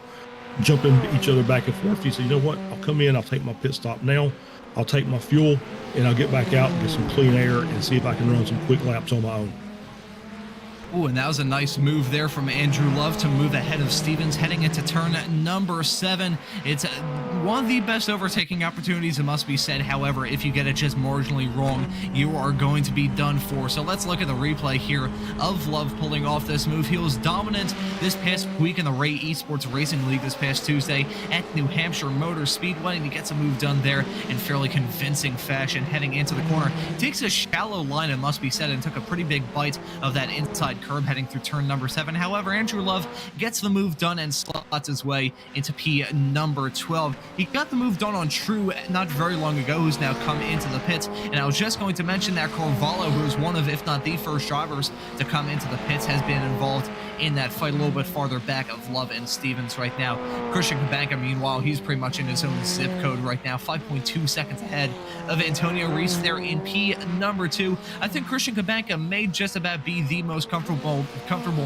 jumping each other back and forth. He said, you know what, I'll come in, I'll take my pit stop now, I'll take my fuel, and I'll get back out and get some clean air and see if I can run some quick laps on my own. Ooh, and that was a nice move there from Andrew Love to move ahead of Stevens heading into turn number 7. It's one of the best overtaking opportunities, it must be said. However, if you get it just marginally wrong, you are going to be done for. So let's look at the replay here of Love pulling off this move. He was dominant this past week in the Ray Esports Racing League this past Tuesday at New Hampshire Motor Speedway, and he gets a move done there in fairly convincing fashion heading into the corner. Takes a shallow line, it must be said, and took a pretty big bite of that inside curb heading through turn number 7. However, Andrew Love gets the move done and slots his way into P number 12. He got the move done on True not very long ago, who's now come into the pits. And I was just going to mention that Carvalho, who is one of, if not the first drivers to come into the pits, has been involved in that fight a little bit farther back of Love and Stevens right now. Christian Cabanca, meanwhile, he's pretty much in his own zip code right now, 5.2 seconds ahead of Antonio Reese there in P number 2. I think Christian Cabanca may just about be the most comfortable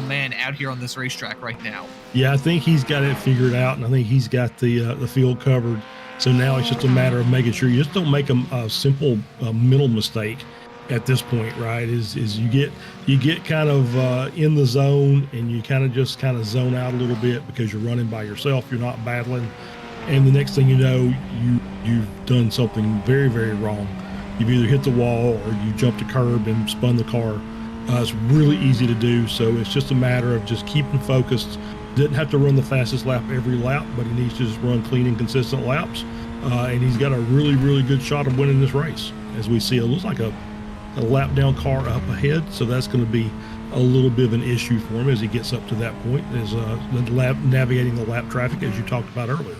man out here on this racetrack right now. Yeah, I think he's got it figured out, and I think he's got the field covered. So now it's just a matter of making sure you just don't make a simple mental mistake at this point, right? Is you get kind of in the zone, and you kind of zone out a little bit because you're running by yourself, you're not battling, and the next thing you know, you've done something very, very wrong. You've either hit the wall or you jumped a curb and spun the car. It's really easy to do, so it's just a matter of just keeping focused. Didn't have to run the fastest lap every lap, but he needs to just run clean and consistent laps, and he's got a really, really good shot of winning this race. As we see, it looks like a lap down car up ahead, so that's going to be a little bit of an issue for him as he gets up to that point, as navigating the lap traffic, as you talked about earlier.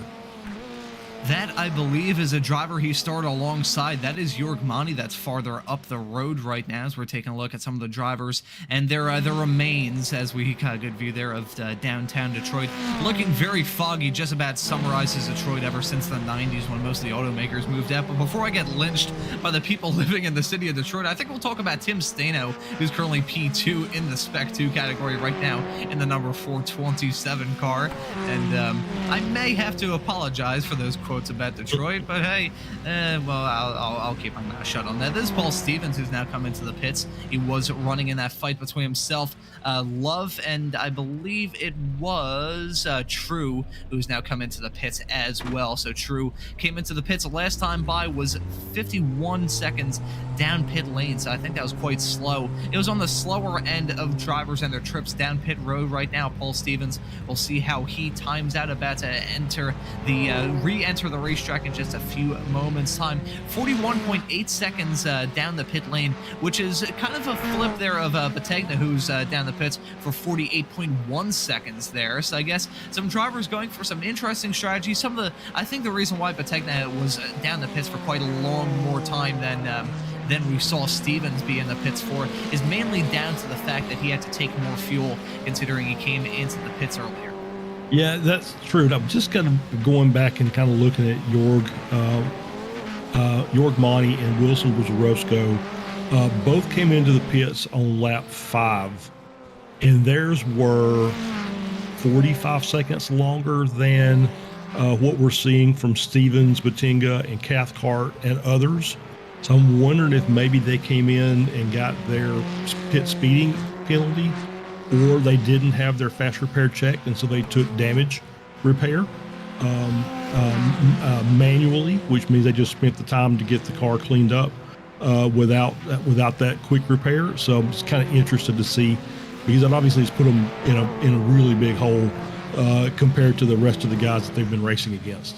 That, I believe, is a driver he started alongside. That is Jorg Mani. That's farther up the road right now as we're taking a look at some of the drivers and their remains, as we got a good view there of downtown Detroit. Looking very foggy, just about summarizes Detroit ever since the 90s when most of the automakers moved out. But before I get lynched by the people living in the city of Detroit, I think we'll talk about Tim Stano, who's currently P2 in the Spec 2 category right now in the number 427 car. And I may have to apologize for those quotes about Detroit, but hey, well, I'll keep my mouth shut on that. This is Paul Stevens, who's now come into the pits. He was running in that fight between himself, Love, and I believe it was True, who's now come into the pits as well. So True came into the pits last time by was 51 seconds down pit lane, so I think that was quite slow. It was on the slower end of drivers and their trips down pit road right now. Paul Stevens, we'll see how he times out, about to enter the re-enter the racetrack in just a few moments time. 41.8 seconds down the pit lane, which is kind of a flip there of Bategna, who's down the pits for 48.1 seconds there. So I guess some drivers going for some interesting strategies. I think the reason why Bategna was down the pits for quite a long more time than we saw Stevens be in the pits for is mainly down to the fact that he had to take more fuel, considering he came into the pits earlier. Yeah, that's true. I'm just kind of going back and kind of looking at Jorg. Yorgmani and Wilson Brzarowsko both came into the pits on lap 5, and theirs were 45 seconds longer than what we're seeing from Stevens, Batinga, and Cathcart and others. So I'm wondering if maybe they came in and got their pit speeding penalty, or they didn't have their fast repair checked, and so they took damage repair manually, which means they just spent the time to get the car cleaned up without that quick repair. So I'm just kind of interested to see, because that obviously has put them in a really big hole compared to the rest of the guys that they've been racing against.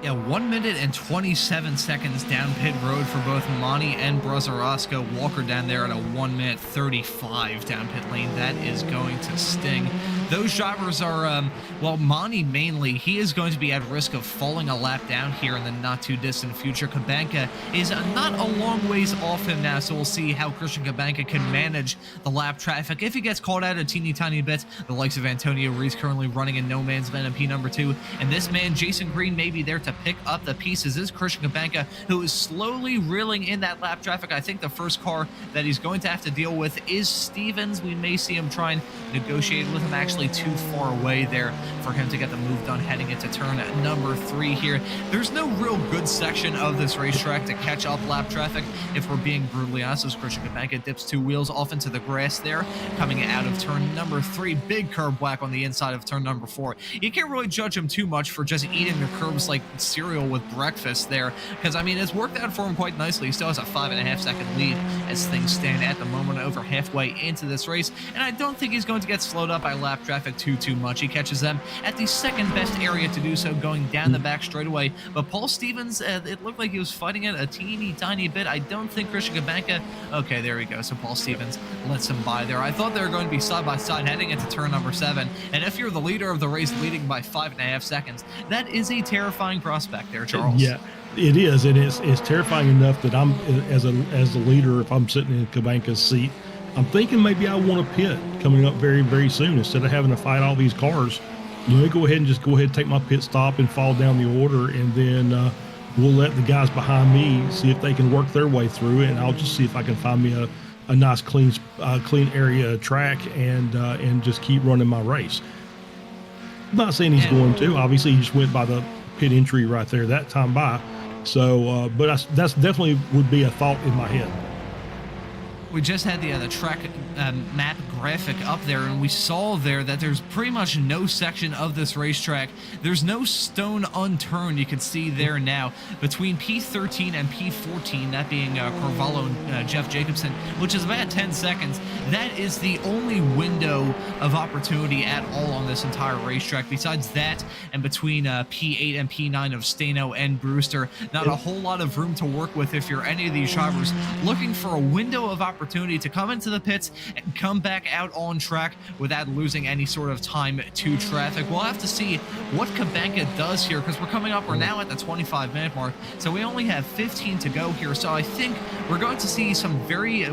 Yeah, 1 minute and 27 seconds down pit road for both Mani and Brzarowsko. Walker down there at a 1 minute 35 down pit lane. That is going to sting. Those drivers are, well, Mani mainly, he is going to be at risk of falling a lap down here in the not too distant future. Cabanca is not a long ways off him now, so we'll see how Christian Cabanca can manage the lap traffic. If he gets called out a teeny tiny bit, the likes of Antonio Rees currently running in no man's land in P number 2, and this man, Jason Green, may be there to pick up the pieces. This is Christian Cabanca, who is slowly reeling in that lap traffic. I think the first car that he's going to have to deal with is Stevens. We may see him try and negotiate with him, actually too far away there for him to get the move done heading into turn number 3 here. There's no real good section of this racetrack to catch up lap traffic, if we're being brutally honest, as Christian Cabanca dips 2 wheels off into the grass there, coming out of turn number 3. Big curb whack on the inside of turn number 4. You can't really judge him too much for just eating the curbs like cereal with breakfast there, because I mean, it's worked out for him quite nicely. He still has a 5.5 second lead as things stand at the moment, over halfway into this race, and I don't think he's going to get slowed up by lap traffic too much. He catches them at the second best area to do so, going down the back straightaway. But Paul Stevens, it looked like he was fighting it a teeny tiny bit. I don't think Christian Cabanca, okay, there we go. So Paul Stevens lets him by there. I thought they were going to be side by side heading into turn number 7, and if you're the leader of the race leading by 5.5 seconds, that is a terrifying prospect there, Charles. Yeah, it is, and it's terrifying enough that I'm, as the leader, if I'm sitting in Cabanca's seat, I'm thinking maybe I want to pit coming up very, very soon. Instead of having to fight all these cars, let me go ahead and take my pit stop and fall down the order, and then we'll let the guys behind me see if they can work their way through it, and I'll just see if I can find me a nice clean area track and just keep running my race. I'm not saying he's going to. Obviously, he just went by the pit entry right there that time by. So, but that's definitely would be a thought in my head. We just had the track map graphic up there, and we saw there that there's pretty much no section of this racetrack. There's no stone unturned. You can see there now between P13 and P14, that being Carvalho and Jeff Jacobson, which is about 10 seconds. That is the only window of opportunity at all on this entire racetrack. Besides that, and between P8 and P9 of Stano and Brewster, not a whole lot of room to work with if you're any of these drivers looking for a window of opportunity to come into the pits and come back out on track without losing any sort of time to traffic. We'll have to see what Cabanca does here, because we're now at the 25-minute mark, so we only have 15 to go here. So I think we're going to see some varied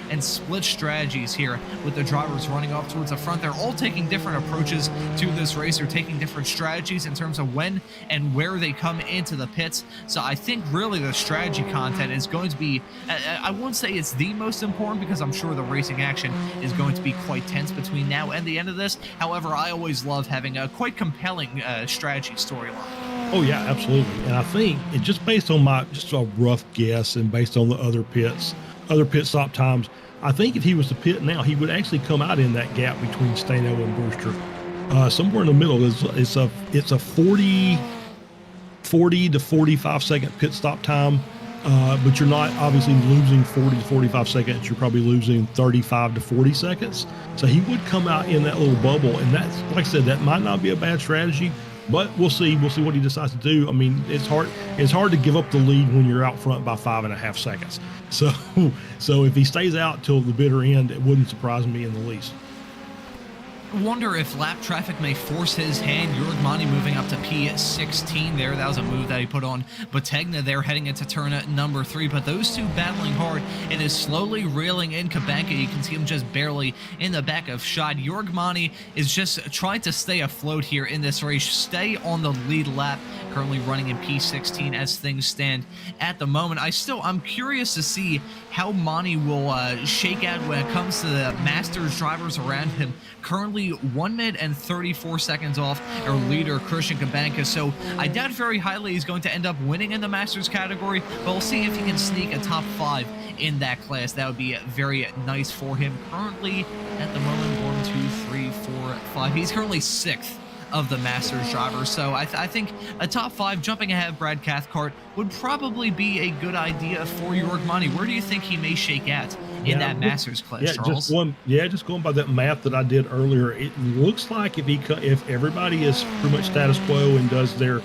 and split strategies here with the drivers running off towards the front. They're all taking different approaches to this race. They're taking different strategies in terms of when and where they come into the pits. So I think really the strategy content is going to be, I won't say it's the most important, because I'm sure the racing action is going to be quite tense between now and the end of this. However, I always love having a quite compelling strategy storyline. Oh yeah, absolutely. And I think it just based on just a rough guess and based on the other pit stop times, I think if he was to pit now, he would actually come out in that gap between Stano and Brewster. Somewhere in the middle. It's a 40 to 45 second pit stop time. But you're not obviously losing 40 to 45 seconds. You're probably losing 35 to 40 seconds. So he would come out in that little bubble, and that's, like I said, that might not be a bad strategy, but we'll see. We'll see what he decides to do. I mean, it's hard to give up the lead when you're out front by 5.5 seconds. So if he stays out till the bitter end, it wouldn't surprise me in the least. Wonder if lap traffic may force his hand. Yorgmani moving up to P16 there. That was a move that he put on Bategna there heading into turn number 3. But those two battling hard. It is slowly reeling in Cabanca. You can see him just barely in the back of shot. Yorgmani is just trying to stay afloat here in this race. Stay on the lead lap. currently running in P16 as things stand at the moment. I'm curious to see how Monty will shake out when it comes to the Masters drivers around him. Currently 1 minute and 34 seconds off our leader, Christian Kabanka. So I doubt very highly he's going to end up winning in the Masters category, but we'll see if he can sneak a top 5 in that class. That would be very nice for him. Currently, at the moment, 1, 2, 3, 4, 5. He's currently 6th of the Masters drivers. So I think a top 5 jumping ahead of Brad Cathcart would probably be a good idea for Jorg Monty. Where do you think he may shake out in that Masters class, Charles? Just going by that math that I did earlier, it looks like if everybody is pretty much status quo and does their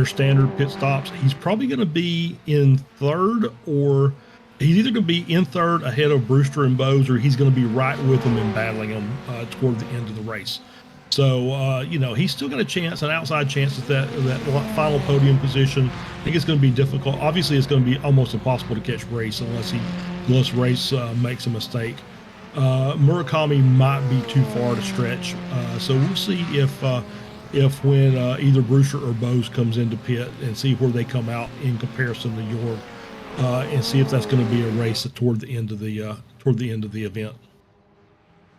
standard pit stops, he's probably going to be in 3rd, or he's either going to be in 3rd ahead of Brewster and Bose, or he's going to be right with them and battling them toward the end of the race. So, he's still got a chance, an outside chance at that final podium position. I think it's going to be difficult. Obviously, it's going to be almost impossible to catch Race unless Race makes a mistake. Murakami might be too far to stretch. So we'll see if when either Brewster or Bose comes into pit, and see where they come out in comparison to Jorg, and see if that's going to be a race toward the end of the event.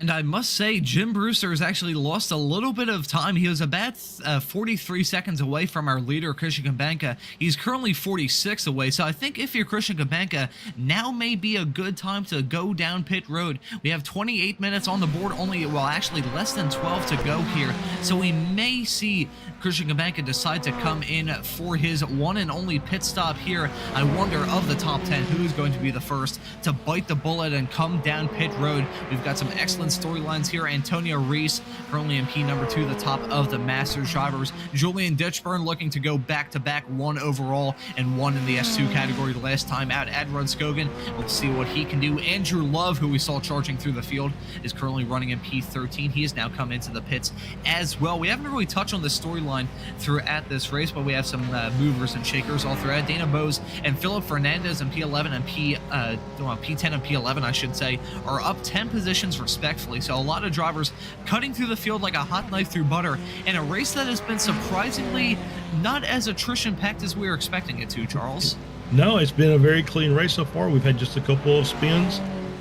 And I must say, Jim Brewster has actually lost a little bit of time. He was about 43 seconds away from our leader, Christian Kabanka. He's currently 46 away. So I think if you're Christian Kabanka, now may be a good time to go down pit road. We have 28 minutes on the board, actually less than 12 to go here. So we may see Christian Kabanka decide to come in for his one and only pit stop here. I wonder, of the top 10, who is going to be the first to bite the bullet and come down pit road. We've got some excellent storylines here. Antonio Reese, currently in P number 2, the top of the Masters drivers. Julian Ditchburn looking to go back-to-back 1 overall and 1 in the S2 category the last time out at Rennsport. We'll see what he can do. Andrew Love, who we saw charging through the field, is currently running in P13. He has now come into the pits as well. We haven't really touched on the storyline throughout this race, but we have some movers and shakers all throughout. Dana Bose and Philip Fernandez in P11 and P10 and P11, I should say, are up 10 positions respectively. So a lot of drivers cutting through the field like a hot knife through butter in a race that has been surprisingly not as attrition-packed as we were expecting it to, Charles. No, it's been a very clean race so far. We've had just a couple of spins,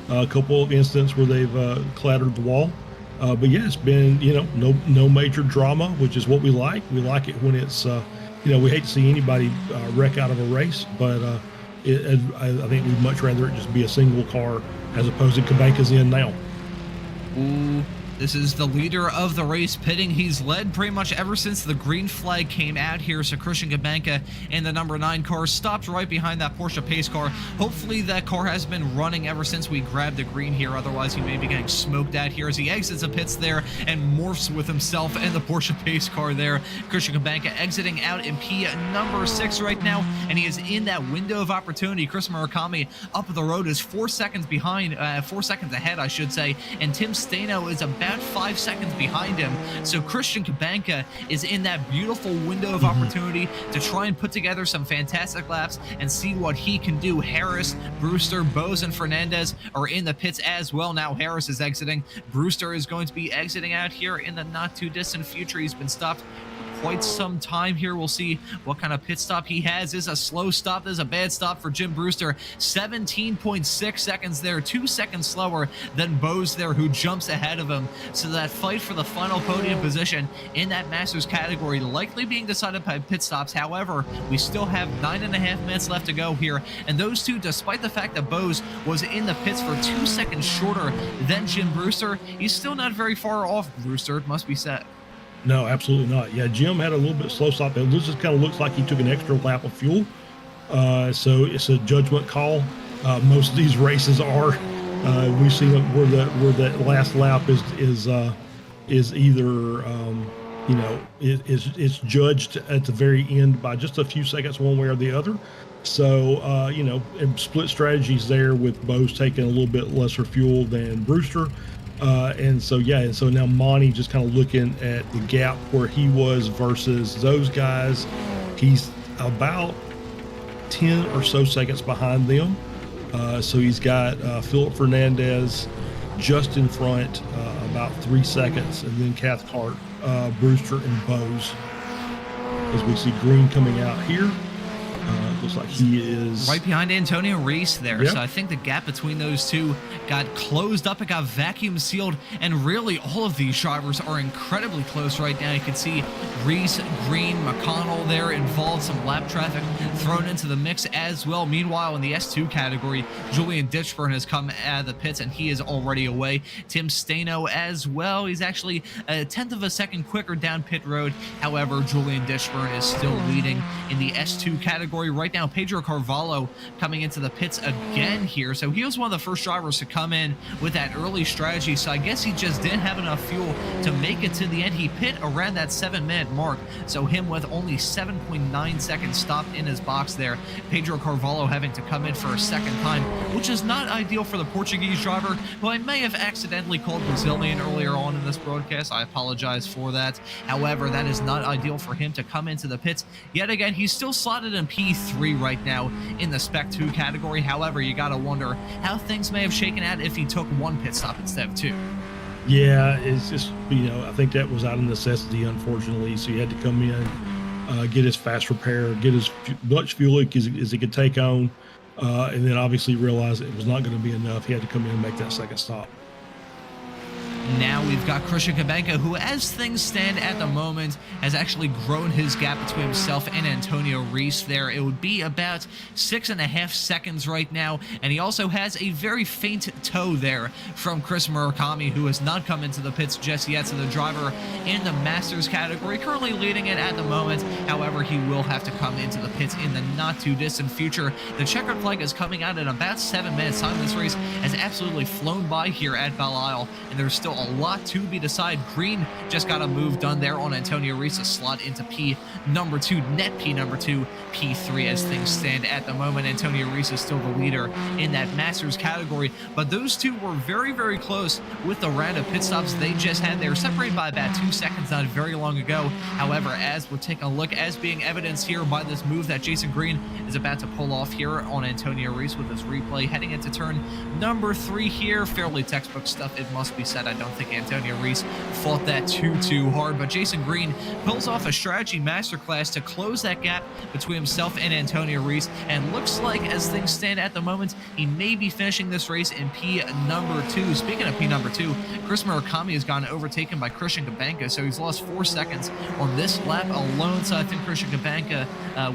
a couple of incidents where they've clattered the wall. But yeah, it's been, no major drama, which is what we like. We like it when it's, we hate to see anybody wreck out of a race, but I think we'd much rather it just be a single car as opposed to Kabanka's in now. Ooh, this is the leader of the race pitting. He's led pretty much ever since the green flag came out here. So Christian Kabanka in the number 9 car stopped right behind that Porsche pace car. Hopefully that car has been running ever since we grabbed the green here. Otherwise he may be getting smoked out here as he exits the pits there and morphs with himself and the Porsche pace car there. Christian Kabanka exiting out in P number 6 right now, and he is in that window of opportunity. Chris Murakami up the road is 4 seconds behind, 4 seconds ahead, I should say, and Tim Stano is about 5 seconds behind him. So Christian Kabanka is in that beautiful window of opportunity to try and put together some fantastic laps and see what he can do. Harris, Brewster, Bose, and Fernandez are in the pits as well. Now Harris is exiting. Brewster is going to be exiting out here in the not too distant future. He's been stopped quite some time here. We'll see what kind of pit stop he has. This is a slow stop. This is a bad stop for Jim Brewster. 17.6 seconds there, 2 seconds slower than Bose there, who jumps ahead of him. So that fight for the final podium position in that Masters category likely being decided by pit stops. However, we still have 9.5 minutes left to go here, and those two, despite the fact that Bose was in the pits for 2 seconds shorter than Jim Brewster, he's still not very far off Brewster, it must be said. No, absolutely not. Yeah, Jim had a little bit slow stop. It just kind of looks like he took an extra lap of fuel. So it's a judgment call. Most of these races are. We've seen where that last lap is either it's judged at the very end by just a few seconds one way or the other. So split strategies there with Bose taking a little bit lesser fuel than Brewster. And so now Monty just kind of looking at the gap where he was versus those guys. He's about 10 or so seconds behind them. So he's got Philip Fernandez just in front, about 3 seconds, and then Cathcart, Brewster, and Bose. as we see Green coming out here. Looks like he is right behind Antonio Reese there. Yep. So I think the gap between those two got closed up. It got vacuum sealed, and really all of these drivers are incredibly close right now. You can see Reese, Green, McConnell there involved, some lap traffic thrown into the mix as well. Meanwhile, in the S2 category, Julian Ditchburn has come out of the pits, and he is already away. Tim Stano as well. He's actually a 1/10 of a second quicker down pit road. However, Julian Ditchburn is still leading in the S2 category right now. Pedro Carvalho coming into the pits again here. So he was one of the first drivers to come in with that early strategy. So I guess he just didn't have enough fuel to make it to the end. He pit around that 7-minute mark. So him with only 7.9 seconds stopped in his box there. Pedro Carvalho having to come in for a second time, which is not ideal for the Portuguese driver, who I may have accidentally called Brazilian earlier on in this broadcast. I apologize for that. However, that is not ideal for him to come into the pits. Yet again, he's still slotted in P3 right now in the Spec 2 category. However, you gotta wonder how things may have shaken out if he took one pit stop instead of two. Yeah, it's just, I think that was out of necessity, unfortunately. So he had to come in, get his fast repair, get as much fuel as he could take on, and then obviously realize it was not going to be enough. He had to come in and make that second stop. Now we've got Christian Kabenka, who, as things stand at the moment, has actually grown his gap between himself and Antonio Reese there. It would be about 6.5 seconds right now, and he also has a very faint toe there from Chris Murakami, who has not come into the pits just yet. So the driver in the Masters category currently leading it at the moment. However, he will have to come into the pits in the not-too-distant future. The checkered flag is coming out in about 7 minutes time. This race has absolutely flown by here at Belle Isle, and there's still a lot to be decided. Green just got a move done there on Antonio Reese, a slot into P2, net P2, P3 as things stand at the moment. Antonio Reese is still the leader in that Masters category, but those two were very, very close with the round of pit stops they just had. They were separated by about 2 seconds not very long ago. However, as we're taking a look, as being evidenced here by this move that Jason Green is about to pull off here on Antonio Reese with this replay, heading into turn number 3 here. Fairly textbook stuff, it must be said. I don't think Antonio Reese fought that too hard, but Jason Green pulls off a strategy masterclass to close that gap between himself and Antonio Reese, and looks like, as things stand at the moment, he may be finishing this race in P2. Speaking of P2, Chris Murakami has gotten overtaken by Christian Kabenka, so he's lost 4 seconds on this lap alone. So I think Christian Kabenka,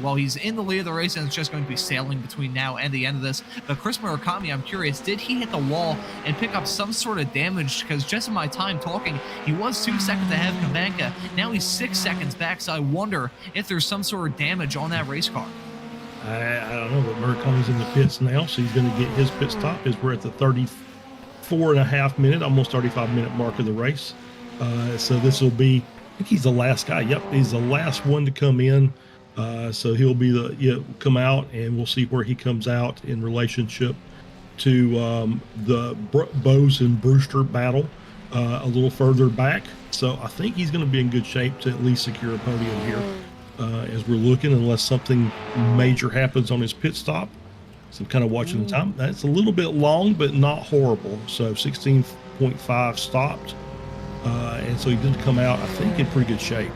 while he's in the lead of the race, and it's just going to be sailing between now and the end of this, but Chris Murakami, I'm curious, did he hit the wall and pick up some sort of damage? Because just in my time talking, he was 2 seconds ahead of Kabenka. Now he's 6 seconds back, so I wonder if there's some sort of damage on that race car. I don't know, but Murakami's in the pits now, so he's going to get his pit stop as we're at the 34.5 minute, almost 35-minute mark of the race. So this will be, I think he's the last guy. Yep, he's the last one to come in. So he'll be come out, and we'll see where he comes out in relationship to the Bose and Brewster battle a little further back. So I think he's going to be in good shape to at least secure a podium here as we're looking, unless something major happens on his pit stop. So I'm kind of watching the time. That's a little bit long, but not horrible. So 16.5 stopped. And so he did come out, I think, in pretty good shape.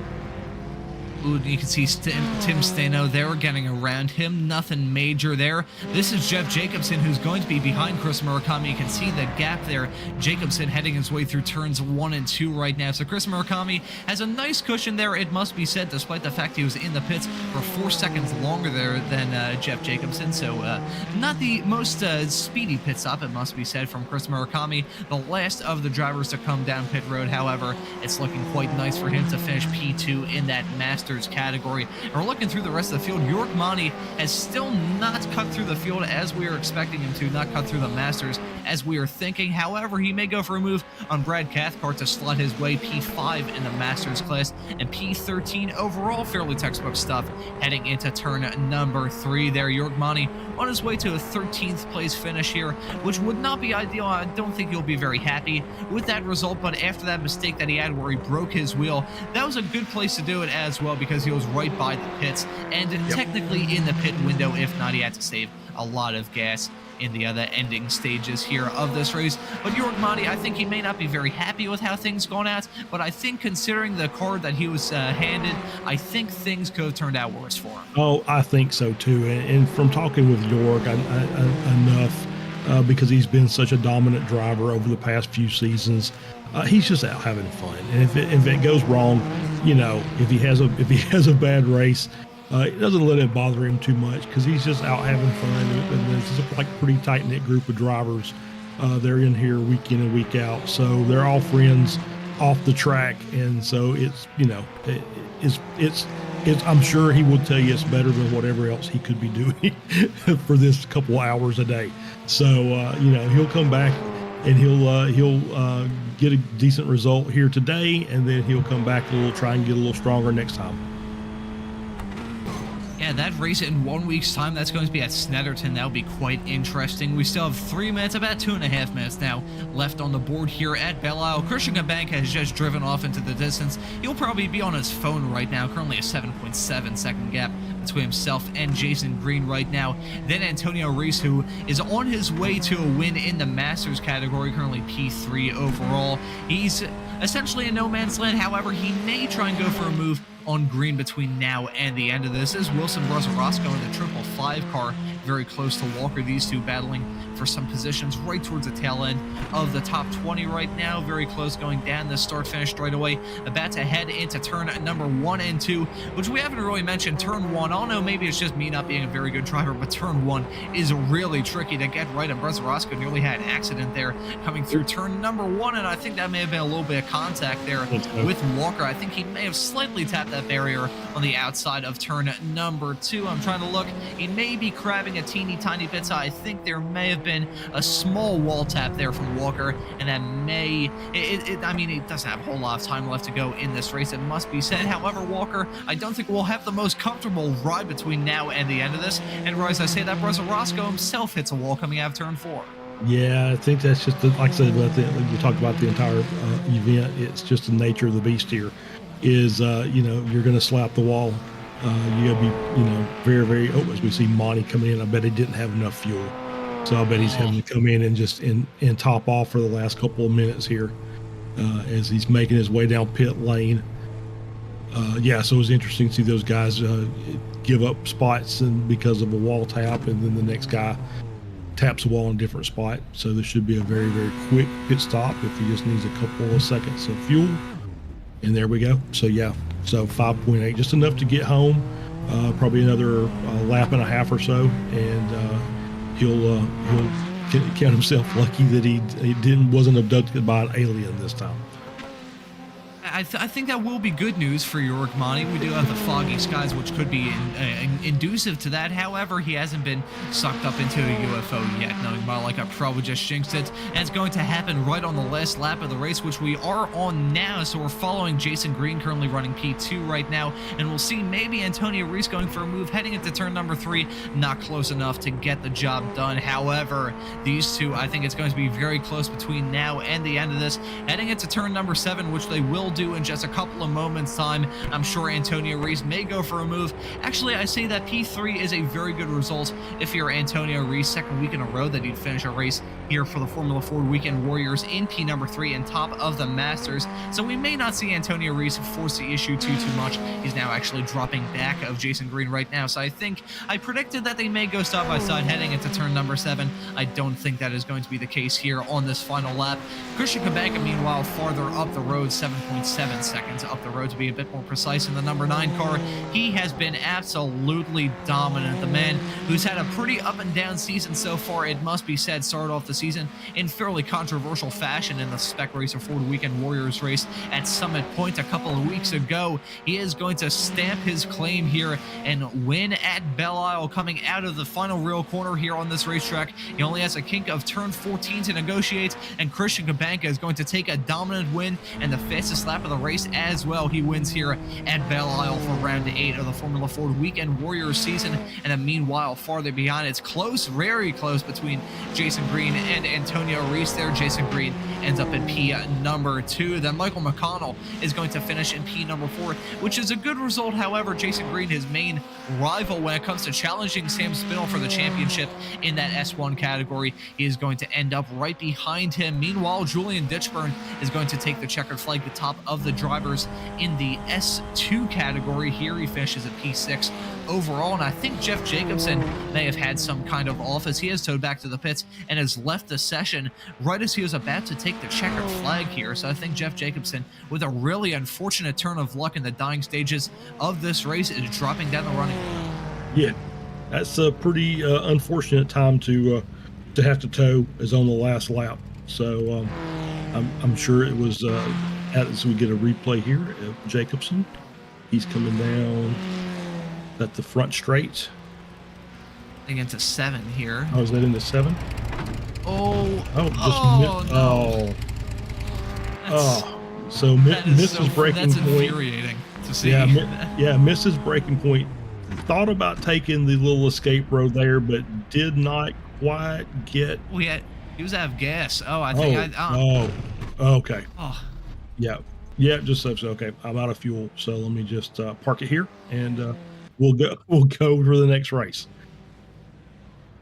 Ooh, you can see Tim Stano there getting around him. Nothing major there. This is Jeff Jacobson, who's going to be behind Chris Murakami. You can see the gap there. Jacobson heading his way through turns 1 and 2 right now. So Chris Murakami has a nice cushion there, it must be said, despite the fact he was in the pits for 4 seconds longer there than Jeff Jacobson. So not the most speedy pit stop, it must be said, from Chris Murakami, the last of the drivers to come down pit road. However, it's looking quite nice for him to finish P2 in that Masters category. And we're looking through the rest of the field. York Monty has still not cut through the field as we are expecting him to, not cut through the Masters as we are thinking. However, he may go for a move on Brad Cathcart to slot his way P5 in the Masters class and P13 overall. Fairly textbook stuff heading into turn number 3 there. York Monty on his way to a 13th place finish here, which would not be ideal. I don't think he'll be very happy with that result, but after that mistake that he had where he broke his wheel, that was a good place to do it as well, because he was right by the pits and technically in the pit window. If not, he had to save a lot of gas in the other ending stages here of this race. But York Monty, I think he may not be very happy with how things gone out, but I think considering the card that he was handed, I think things could have turned out worse for him. Oh, I think so too. And from talking with York enough, because he's been such a dominant driver over the past few seasons, he's just out having fun. And if it goes wrong, you know, if he has a bad race, it doesn't let it bother him too much because he's just out having fun. And there's just like a pretty tight knit group of drivers. They're in here week in and week out, so they're all friends off the track, and so it's, you know, it's I'm sure he will tell you it's better than whatever else he could be doing for this couple hours a day. So you know, he'll come back and he'll get a decent result here today, and then he'll come back try and get a little stronger next time. Yeah, that race in 1 week's time, that's going to be at Snetterton. That'll be quite interesting. We still have 3 minutes, about 2.5 minutes now left on the board here at Belle. Christian Cabanca has just driven off into the distance. He'll probably be on his phone right now, currently a 7.7 second gap between himself and Jason Green right now. Then Antonio Reese, who is on his way to a win in the Masters category, currently P3 overall. He's essentially in no man's land. However, he may try and go for a move on green between now and the end of this. Is Wilson Brzezinski in the 555 car, very close to Walker. These two battling for some positions right towards the tail end of the top 20 right now. Very close going down the start-finish straight away. About to head into turn number 1 and 2, which we haven't really mentioned. Turn 1, I don't know, maybe it's just me not being a very good driver, but turn 1 is really tricky to get right, and Brzezinski nearly had an accident there coming through turn number 1, and I think that may have been a little bit of contact there with Walker. I think he may have slightly tapped that barrier on the outside of turn number 2. I'm trying to look. He may be crabbing a teeny tiny bit, so I think there may have been a small wall tap there from Walker, and that may, I mean, it doesn't have a whole lot of time left to go in this race, it must be said. However, Walker, I don't think we'll have the most comfortable ride between now and the end of this, and as I say that, Brzezinski himself hits a wall coming out of turn 4. Yeah, I think that's just, like I said, we talked about the entire event. It's just the nature of the beast here. Is you know, you're going to slap the wall. You got to be, you know, very, very. Oh, as we see Monty coming in, I bet he didn't have enough fuel, so I bet he's having to come in and just and top off for the last couple of minutes here as he's making his way down pit lane. Yeah, so it was interesting to see those guys give up spots and because of a wall tap, and then the next guy taps the wall in a different spot. So there should be a very, very quick pit stop if he just needs a couple of seconds of fuel. And there we go. So yeah, so 5.8, just enough to get home. Probably another lap and a half or so, and he'll count himself lucky that he wasn't abducted by an alien this time. I think that will be good news for York Monty. We do have the foggy skies, which could be inducive to that. However, he hasn't been sucked up into a UFO yet. Knowing my like, I probably just jinxed it. And it's going to happen right on the last lap of the race, which we are on now. So we're following Jason Green, currently running P2 right now. And we'll see maybe Antonio Reese going for a move heading into turn number 3. Not close enough to get the job done. However, these two, I think it's going to be very close between now and the end of this. Heading into turn number 7, which they will do in just a couple of moments time. I'm sure Antonio Reese may go for a move. Actually, I say that P3 is a very good result if you're Antonio Reese. Second week in a row that he'd finish a race here for the Formula Ford Weekend Warriors in P number 3 and top of the Masters. So we may not see Antonio Reese force the issue too much. He's now actually dropping back of Jason Green right now. So I think I predicted that they may go side by side heading into turn number 7. I don't think that is going to be the case here on this final lap. Christian Cabanca, meanwhile, farther up the road, 7.7 seconds up the road to be a bit more precise in the number 9 car. He has been absolutely dominant. The man who's had a pretty up and down season so far, it must be said, started off the season in fairly controversial fashion in the Spec Racer Ford Weekend Warriors race at Summit Point a couple of weeks ago. He is going to stamp his claim here and win at Belle Isle coming out of the final real corner here on this racetrack. He only has a kink of turn 14 to negotiate, and Christian Cabanca is going to take a dominant win and the fastest lap lap of the race as well. He wins here at Belle Isle for round 8 of the Formula Ford Weekend Warriors season. And then meanwhile, farther behind, it's close, very close between Jason Green and Antonio Reese there. Jason Green ends up in P number 2. Then Michael McConnell is going to finish in P number 4, which is a good result. However, Jason Green, his main rival when it comes to challenging Sam Spinell for the championship in that S1 category, he is going to end up right behind him. Meanwhile, Julian Ditchburn is going to take the checkered flag, the top of the drivers in the S2 category. Here he finishes at P6 overall, and I think Jeff Jacobson may have had some kind of off as he has towed back to the pits and has left the session right as he was about to take the checkered flag here. So I think Jeff Jacobson, with a really unfortunate turn of luck in the dying stages of this race, is dropping down the running. Yeah, that's a pretty unfortunate time to have to tow, is on the last lap. So I'm sure it was as we get a replay here of Jacobson. He's coming down at the front straight. Into 7 here. Oh, is that into 7? So misses breaking that's point. Infuriating to see. Yeah, misses breaking point. Thought about taking the little escape road there, but did not quite get. He was out of gas. Okay. Oh. Yeah, just so okay. I'm out of fuel, so let me just park it here, and we'll go for the next race.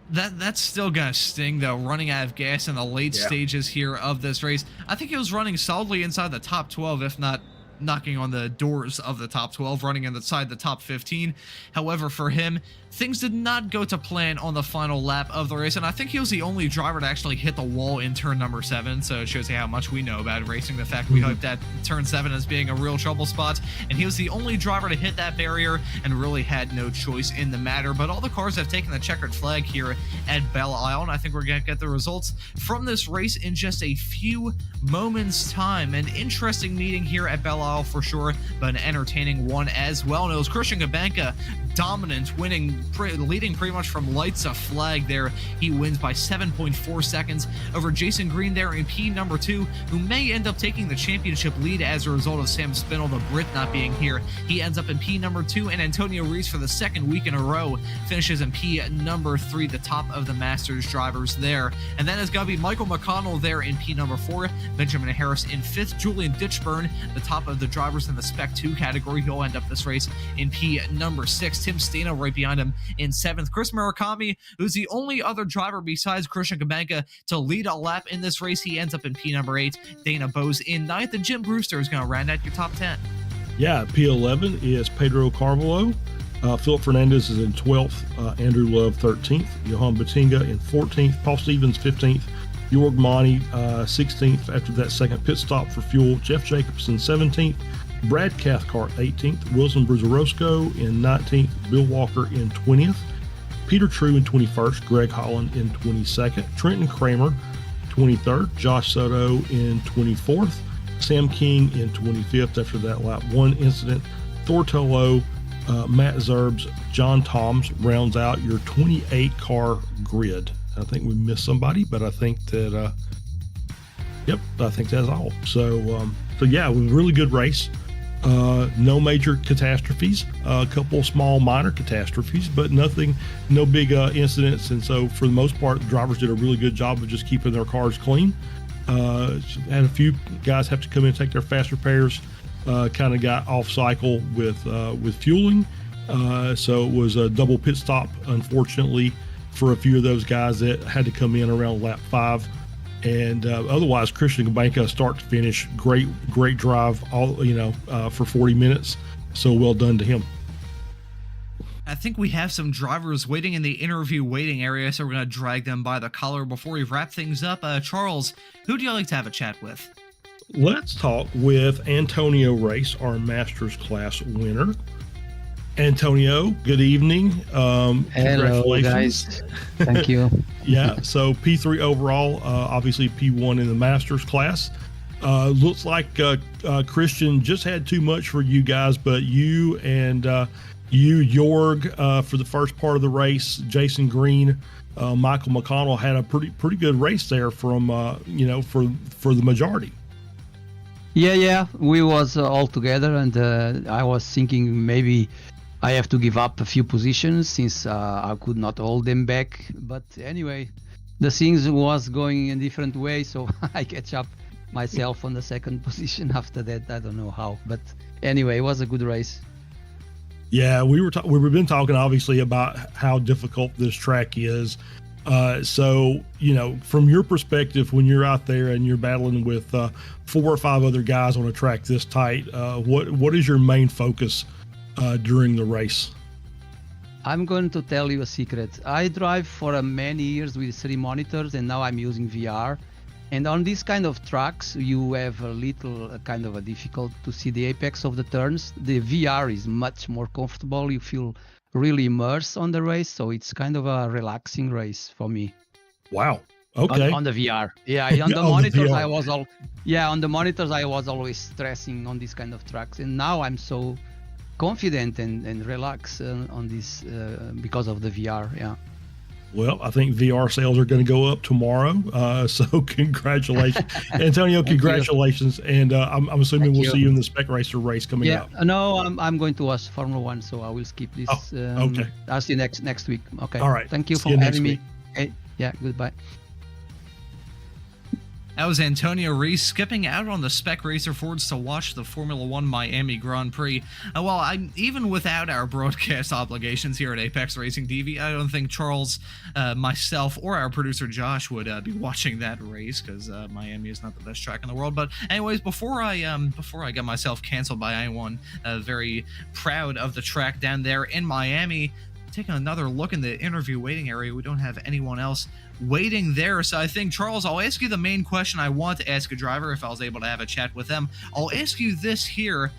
That's still gonna sting though, running out of gas in the late stages here of this race. I think he was running solidly inside the top 12, if not knocking on the doors of the top 12, running inside the top 15. However, for him, things did not go to plan on the final lap of the race, and I think he was the only driver to actually hit the wall in turn number 7, so it shows you how much we know about racing. The fact we hyped that turn 7 as being a real trouble spot, and he was the only driver to hit that barrier and really had no choice in the matter. But all the cars have taken the checkered flag here at Belle Isle, and I think we're going to get the results from this race in just a few moments' time. An interesting meeting here at Belle Isle for sure, but an entertaining one as well. And it was Christian Gabanka dominant, leading pretty much from lights to flag there. He wins by 7.4 seconds over Jason Green there in P number 2, who may end up taking the championship lead as a result of Sam Spinell, the Brit, not being here. He ends up in P number 2, and Antonio Reese, for the second week in a row, finishes in P number 3, the top of the Masters drivers there. And then it's going to be Michael McConnell there in P number 4, Benjamin Harris in 5th, Julian Ditchburn, the top of the drivers in the Spec 2 category. He'll end up this race in P number 6. Tim Steno right behind him in 7th. Chris Murakami, who's the only other driver besides Christian Gabanka to lead a lap in this race, he ends up in P number 8. Dana Bose in 9th, and Jim Brewster is going to round out your top 10. Yeah, P11 is Pedro Carvalho. Philip Fernandez is in 12th. Andrew Love 13th. Johan Batinga in 14th. Paul Stevens 15th. Jorg Monty 16th after that second pit stop for fuel. Jeff Jacobson 17th. Brad Cathcart 18th, Wilson Bruzarosco in 19th, Bill Walker in 20th, Peter True in 21st, Greg Holland in 22nd, Trenton Kramer 23rd, Josh Soto in 24th, Sam King in 25th after that lap 1 incident, Thor Tolo, Matt Zerbs, John Toms rounds out your 28 car grid. I think we missed somebody, but I think that I think that's all. So yeah, it was a really good race. No major catastrophes, a couple small minor catastrophes, but no big incidents. And so for the most part, the drivers did a really good job of just keeping their cars clean. Had a few guys have to come in and take their fast repairs, kind of got off cycle with fueling. So it was a double pit stop, unfortunately, for a few of those guys that had to come in around lap 5. And otherwise, Christian Gabanka, start to finish, great drive, for 40 minutes. So well done to him. I think we have some drivers waiting in the interview waiting area, so we're going to drag them by the collar before we wrap things up. Charles, who do you like to have a chat with? Let's talk with Antonio Race, our Masters class winner. Antonio, good evening. Hello, guys. Thank you. Yeah, so P3 overall, obviously P1 in the Masters class. Looks like Christian just had too much for you guys, but you and Jorg, for the first part of the race, Jason Green, Michael McConnell had a pretty good race there from for the majority. Yeah, we was all together, and I was thinking maybe I have to give up a few positions since I could not hold them back. But anyway, the things was going in different way, so I catch up myself on the second position after that. I don't know how, but anyway, it was a good race. Yeah, we've been talking obviously about how difficult this track is. So, from your perspective, when you're out there and you're battling with 4 or 5 other guys on a track this tight, what is your main focus during the race? I'm going to tell you a secret. I drive for many years with 3 monitors, and now I'm using VR. And on these kind of tracks, you have a little kind of a difficult to see the apex of the turns. The VR is much more comfortable. You feel really immersed on the race, so it's kind of a relaxing race for me. Wow. Okay. On the VR, yeah. On the monitors, on the monitors I was always stressing on these kind of tracks, and now I'm so confident and relaxed on this because of the VR. Yeah. Well, I think VR sales are going to go up tomorrow. So congratulations, Antonio. Congratulations, and I'm assuming we'll see you in the Spec Racer race coming up. No, I'm going to watch Formula One, so I will skip this. Okay. I'll see you next week. Okay. All right. Thank you for having me. Okay. Yeah. Goodbye. That was Antonio Reese skipping out on the Spec Racer Fords to watch the Formula One Miami Grand Prix. Even without our broadcast obligations here at Apex Racing TV, I don't think Charles, myself, or our producer Josh would be watching that race because Miami is not the best track in the world. But anyways, before I get myself canceled by anyone, very proud of the track down there in Miami. Taking another look in the interview waiting area, we don't have anyone else waiting there. So I think, Charles, I'll ask you the main question I want to ask a driver if I was able to have a chat with them. I'll ask you this here.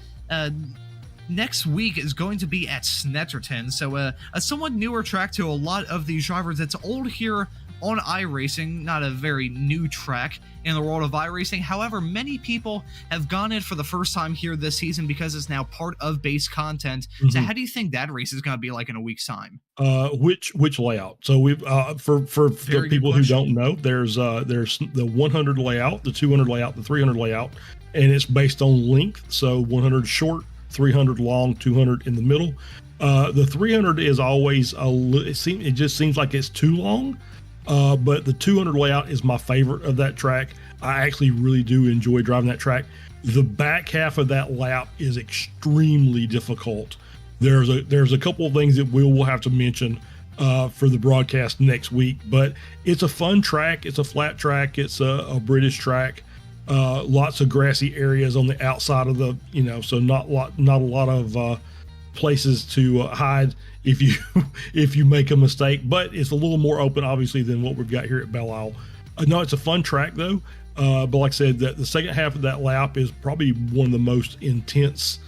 Next week is going to be at Snetterton, so a somewhat newer track to a lot of these drivers. It's old here on iRacing, not a very new track in the world of iRacing. However, many people have gone in for the first time here this season because it's now part of base content. Mm-hmm. So how do you think that race is going to be like in a week's time? Which layout? So we've for the people who don't know, there's the 100 layout, the 200 layout, the 300 layout, and it's based on length. So 100 short, 300 long, 200 in the middle. The 300 is always it just seems like it's too long. But the 200 layout is my favorite of that track. I actually really do enjoy driving that track. The back half of that lap is extremely difficult. There's a couple of things that we'll have to mention for the broadcast next week, but it's a fun track. It's a flat track. It's a British track. Lots of grassy areas on the outside of the, so not a lot of places to hide if you make a mistake, but it's a little more open obviously than what we've got here at Belle. No, it's a fun track though, but like I said, the second half of that lap is probably one of the most intense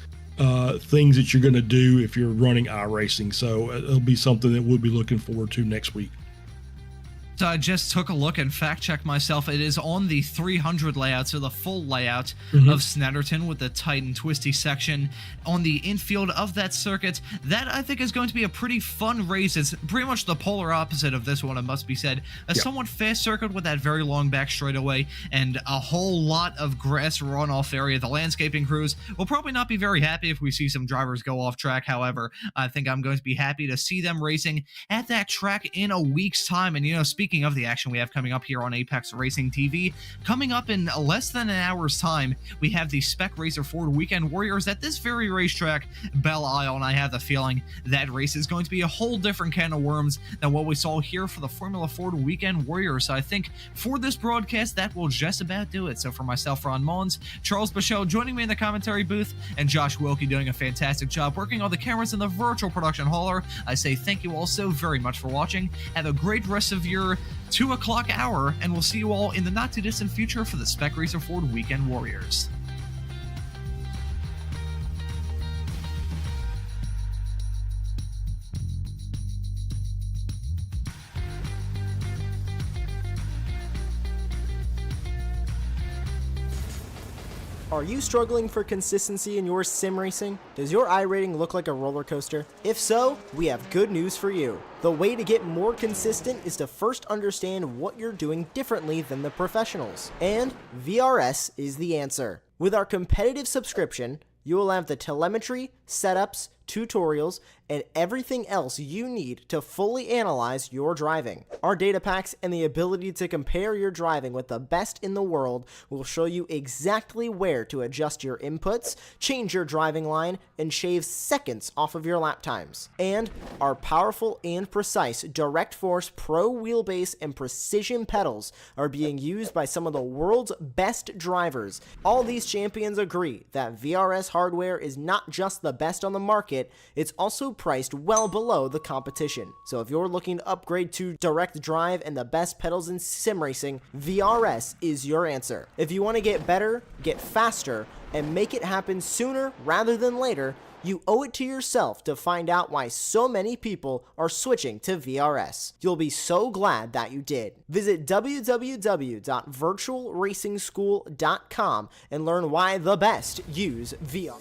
things that you're going to do if you're running iRacing, so it'll be something that we'll be looking forward to next week. So I just took a look and fact-checked myself. It is on the 300 layout, so the full layout of Snetterton with the tight and twisty section on the infield of that circuit. That, I think, is going to be a pretty fun race. It's pretty much the polar opposite of this one, it must be said. A somewhat fast circuit with that very long back straightaway and a whole lot of grass runoff area. The landscaping crews will probably not be very happy if we see some drivers go off track. However, I think I'm going to be happy to see them racing at that track in a week's time. And, speaking of the action we have coming up here on Apex Racing TV, coming up in less than an hour's time, we have the Spec Racer Ford Weekend Warriors at this very racetrack, Belle Isle, and I have the feeling that race is going to be a whole different can of worms than what we saw here for the Formula Ford Weekend Warriors. So I think for this broadcast, that will just about do it. So for myself, Ron Mullins, Charles Bichelle joining me in the commentary booth, and Josh Wilkie doing a fantastic job working on the cameras in the virtual production hauler, I say thank you all so very much for watching. Have a great rest of your 2 o'clock hour, and we'll see you all in the not too distant future for the Spec Racer Ford Weekend Warriors. Are you struggling for consistency in your sim racing? Does your iRating look like a roller coaster? If so, we have good news for you. The way to get more consistent is to first understand what you're doing differently than the professionals. And VRS is the answer. With our competitive subscription, you will have the telemetry, setups, tutorials, and everything else you need to fully analyze your driving. Our data packs and the ability to compare your driving with the best in the world will show you exactly where to adjust your inputs, change your driving line, and shave seconds off of your lap times. And our powerful and precise Direct Force Pro wheelbase and precision pedals are being used by some of the world's best drivers. All these champions agree that VRS hardware is not just the best on the market, it's also priced well below the competition. So if you're looking to upgrade to direct drive and the best pedals in sim racing, VRS is your answer. If you want to get better, get faster, and make it happen sooner rather than later, you owe it to yourself to find out why so many people are switching to VRS. You'll be so glad that you did. Visit www.virtualracingschool.com and learn why the best use VR.